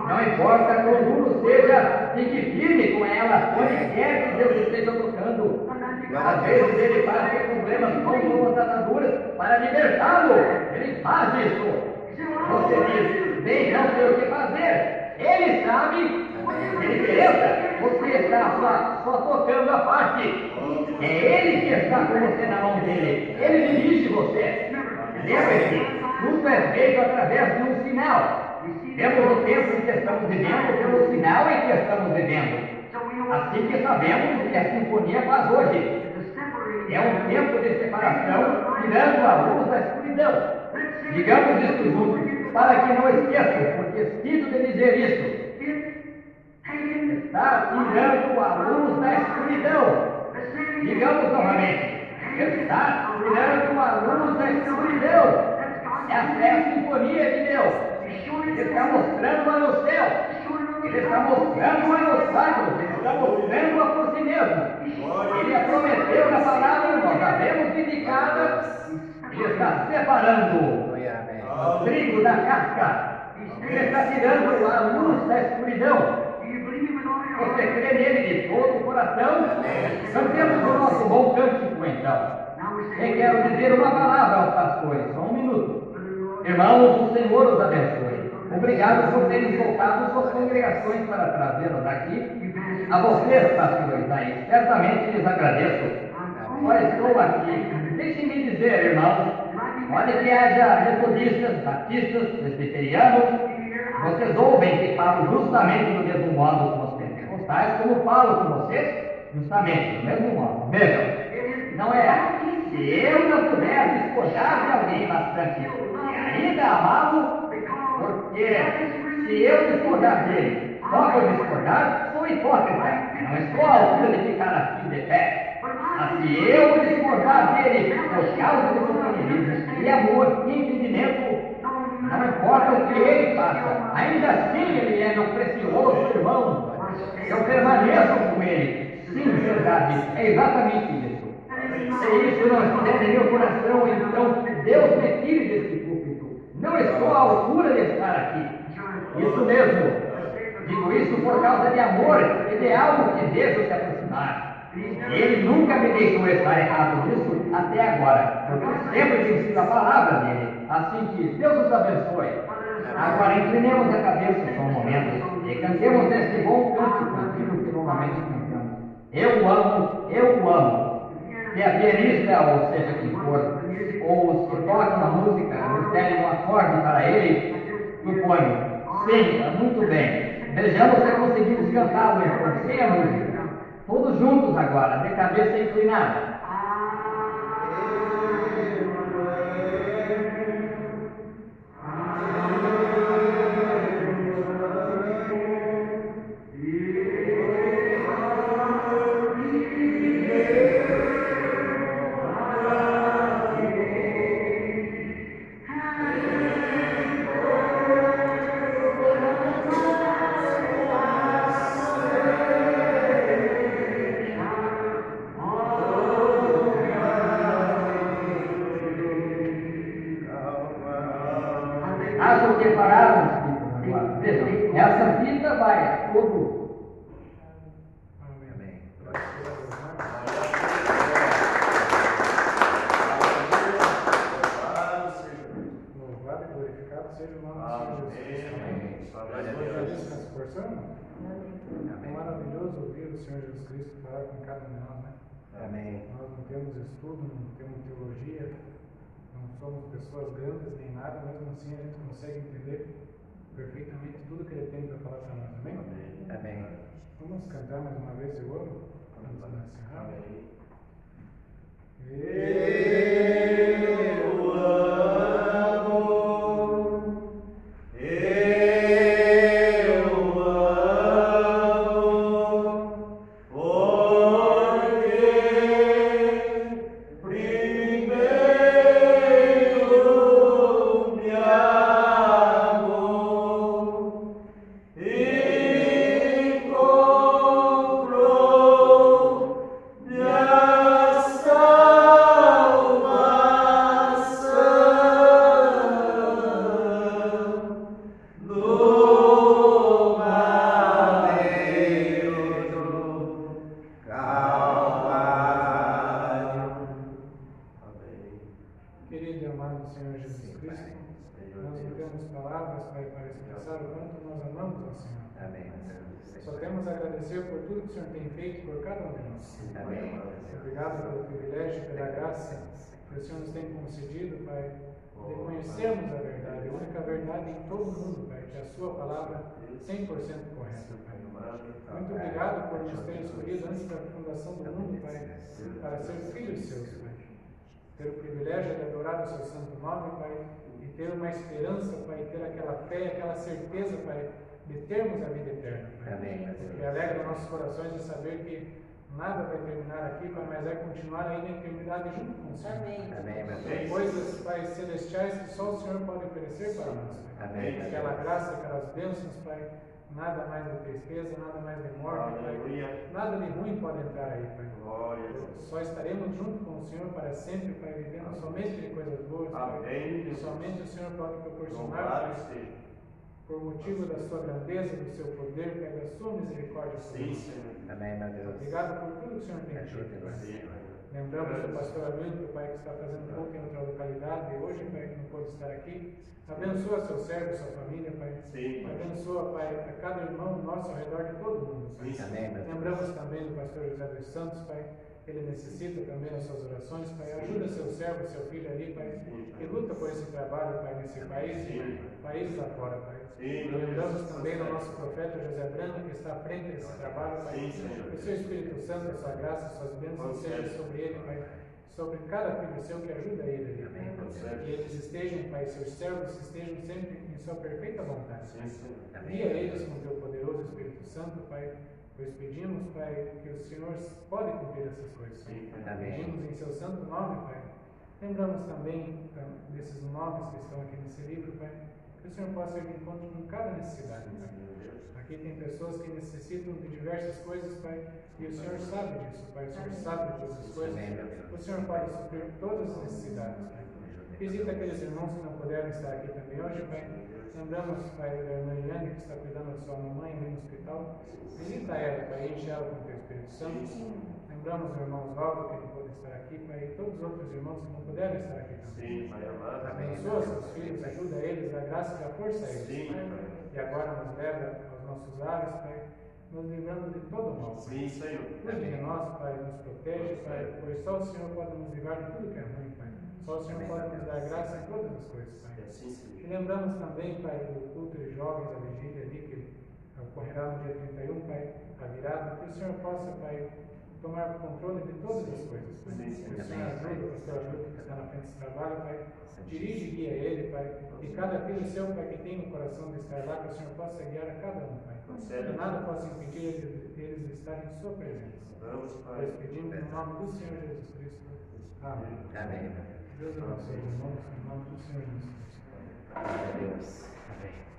Não importa quão duro seja, fique firme com ela, onde quer que Deus esteja tocando. Às vezes ele faz que problemas rompam as ataduras para libertá-lo. Ele faz isso. Você diz: bem, não sei o que fazer. Ele sabe. Ele pensa. Você está só tocando a parte. É ele que está com você na mão dele. Ele dirige você. Lembre-se, tudo é feito através de um sinal. Temos o tempo em que estamos vivendo pelo sinal em que estamos vivendo. Assim que sabemos o que a sinfonia faz hoje. É um tempo de separação, tirando a luz da escuridão. Digamos isso juntos, para que não esqueçam, porque esqueço de dizer isso. Está tirando a luz da escuridão. Digamos novamente. Está tirando a luz da escuridão. Essa é a sinfonia de Deus. Ele está mostrando lá no céu. Ele está mostrando lá nos sábados. Ele está mostrando a por si mesmo. Ele a prometeu na palavra, nós já vemos vindicada. Ele está separando o trigo da casca. Ele está tirando a luz da escuridão. Você crê nele de todo o coração? Cantemos o nosso bom cântico, então. Eu quero dizer uma palavra aos pastores, só um minuto. Irmãos, o Senhor os abençoe. Obrigado por terem voltado suas congregações para trazê-los aqui. A vocês, pastores, aí, certamente lhes agradeço. Só estou aqui. Deixem-me dizer, irmãos, pode que haja metodistas, batistas, presbiterianos. Vocês ouvem que falo justamente do mesmo modo com os pentecostais, como falo com vocês, justamente do mesmo modo. Vejam, não é? Se eu não puder despojar de alguém bastante e ainda amá-lo, porque se eu despojar dele só por despojar, sou hipócrita. Não estou à altura de ficar aqui de pé. Mas se eu despojar dele por causa do companheirismo e amor e entendimento, não importa o que ele faça, ainda assim ele é meu precioso irmão. Eu permaneço com ele. Sim, verdade, é exatamente isso. Se isso não estiver em meu coração, então Deus me tire desse púlpito. Não estou à altura de estar aqui. Isso mesmo. Digo isso por causa de amor e de algo que devo se aproximar. Ele nunca me deixou estar errado nisso até agora, porque eu sempre tenho sido a palavra dele. Assim que Deus os abençoe. Agora inclinemos a cabeça por um momento e cantemos este bom cântico que normalmente cantamos. Eu o amo. Se a pianista, ou seja quem for, ou os que tocam a música, nos derem um acorde para ele, suponho. Sim, muito bem. Vejamos se conseguimos cantá-lo então, sem a música. Todos juntos agora, de cabeça inclinada. Acho que pararam os filhos agora. Vejam, essa fita vai todo. Amém. Louvado e glorificado seja o nome do Senhor Jesus. Agradeço essa porção. É maravilhoso ouvir o Senhor Jesus Cristo falar com cada um de nós, né? Amém. Nós não temos estudo, não temos teologia, não somos pessoas grandes nem nada, mesmo assim a gente consegue entender perfeitamente tudo que ele tem para falar para nós, amém? Amém. Vamos cantar mais uma vez Eu Amo? Vamos encerrar. Amém. Eu amo. Porque primeiro Querido e amado Senhor Jesus Cristo, nós não temos palavras, Pai, para expressar o quanto nós amamos ao Senhor. Amém. Só temos a agradecer por tudo que o Senhor tem feito por cada um de nós. Amém. Obrigado pelo privilégio, pela graça que o Senhor nos tem concedido, Pai, de conhecermos a verdade, a única verdade em todo o mundo, Pai, que é a Sua palavra 100% correta, Pai. Muito obrigado por nos ter escolhido antes da fundação do mundo, Pai, para ser filhos seus, Pai. Ter o privilégio de adorar o Seu santo nome, Pai, e ter uma esperança, Pai, ter aquela fé, aquela certeza, Pai, de termos a vida eterna, Pai. Amém. E alegra nossos corações de saber que nada vai terminar aqui, Pai, mas vai continuar aí na eternidade junto com o Senhor. Amém. Amém, meu Tem Deus. coisas, Pai, celestiais que só o Senhor pode oferecer para nós, Pai. Amém. Aquela graça, aquelas bênçãos, Pai, nada mais de tristeza, nada mais de morte, Pai. Aleluia. Nada de ruim pode entrar aí, Pai. Glória a Deus. Só estaremos junto com o Senhor para sempre, Pai, vivendo somente de coisas boas, Pai. Amém. E somente o Senhor pode proporcionar, Louvado Pai, seja. por motivo da Sua grandeza, do Seu poder, Pai, da Sua misericórdia sobre Sim, nós. Senhor. Amém, meu Deus. Obrigado por tudo que o Senhor tem feito, Ajude-nos, Pai. Senhor. Lembramos do pastor Hamilton, Pai, que está fazendo culto em outra localidade e hoje, Pai, que não pôde estar aqui. Abençoa seu servo, sua família, Pai. Sim, Pai. Abençoa, Pai, a cada irmão nosso ao redor de todo mundo, Pai. Sim, Amém, meu Deus. Lembramos também do pastor José dos Santos, Pai. Ele necessita também das suas orações, Pai. Ajuda seu servo, seu filho ali, Pai. Que luta por esse trabalho, Pai, nesse país e países lá fora, Pai. Sim, Lembramos também do nosso profeta José Brando, que está à frente desse trabalho, Pai. Sim, Senhor. Que o seu Espírito Santo, a sua graça, as suas bênçãos sejam sobre ele, Pai. Sobre cada filho seu que ajuda ele, Amém, meu Deus. que eles estejam, Pai, seus servos estejam sempre em sua perfeita vontade. Sim, Senhor. Amém. Guia eles com teu poderoso Espírito Santo, Pai, pois pedimos, Pai, que o Senhor pode cumprir essas coisas. Pai. Sim, Pai. Amém. Pedimos em seu santo nome, Pai. Lembramos também desses nomes que estão aqui nesse livro, Pai, que o Senhor possa ir de encontro com cada necessidade, Pai. Aqui tem pessoas que necessitam de diversas coisas, Pai, e o Senhor sabe disso, Pai. O Senhor sabe de todas as coisas. Amém, meu Deus. O Senhor pode suprir todas as necessidades, Pai. Visita aqueles irmãos que não puderam estar aqui também hoje, Pai. Lembramos, Pai, da irmã Eliane, que está cuidando da sua mamãe ali no hospital. Visita ela, Pai, enche ela com o teu Espírito Santo. Lembramos o irmão Oswaldo, que não pôde estar aqui, Pai, e todos os outros irmãos que não puderam estar aqui também. Sim, Pai amado. Abençoa seus filhos, ajuda eles, dá graça e dá força a eles. Sim, Pai. Pai. E agora nos leva aos nossos lares, Pai, nos livrando de todo o mal. Pai. Sim, Senhor. Cuide de nós, Pai, nos protege, Pai, pois só o Senhor pode nos livrar de tudo que é ruim, Pai. Só o Senhor pode nos dar graça em todas as coisas, Pai. E assim E seja. lembramos também, Pai, do culto de jovens, a vigília ali, que ocorrerá no dia 31, Pai, a virada, que o Senhor possa, Pai, tomar controle de todas as coisas, Pai. Sim, sim. Que o Senhor ajude o pastor Hamilton que está na frente desse trabalho, Pai. Dirige e guia ele, Pai. E cada filho seu, Pai, que tem no coração de estar lá, que o Senhor possa guiar a cada um, Pai. Concede. Que nada possa impedir eles de estarem em sua presença. Vamos, Pai. Nós pedimos no nome do Senhor Jesus Cristo. Amém. Amém, meu Deus. Deus abençoe os irmãos, em nome do Senhor Jesus Cristo. Glória a Deus. Amém.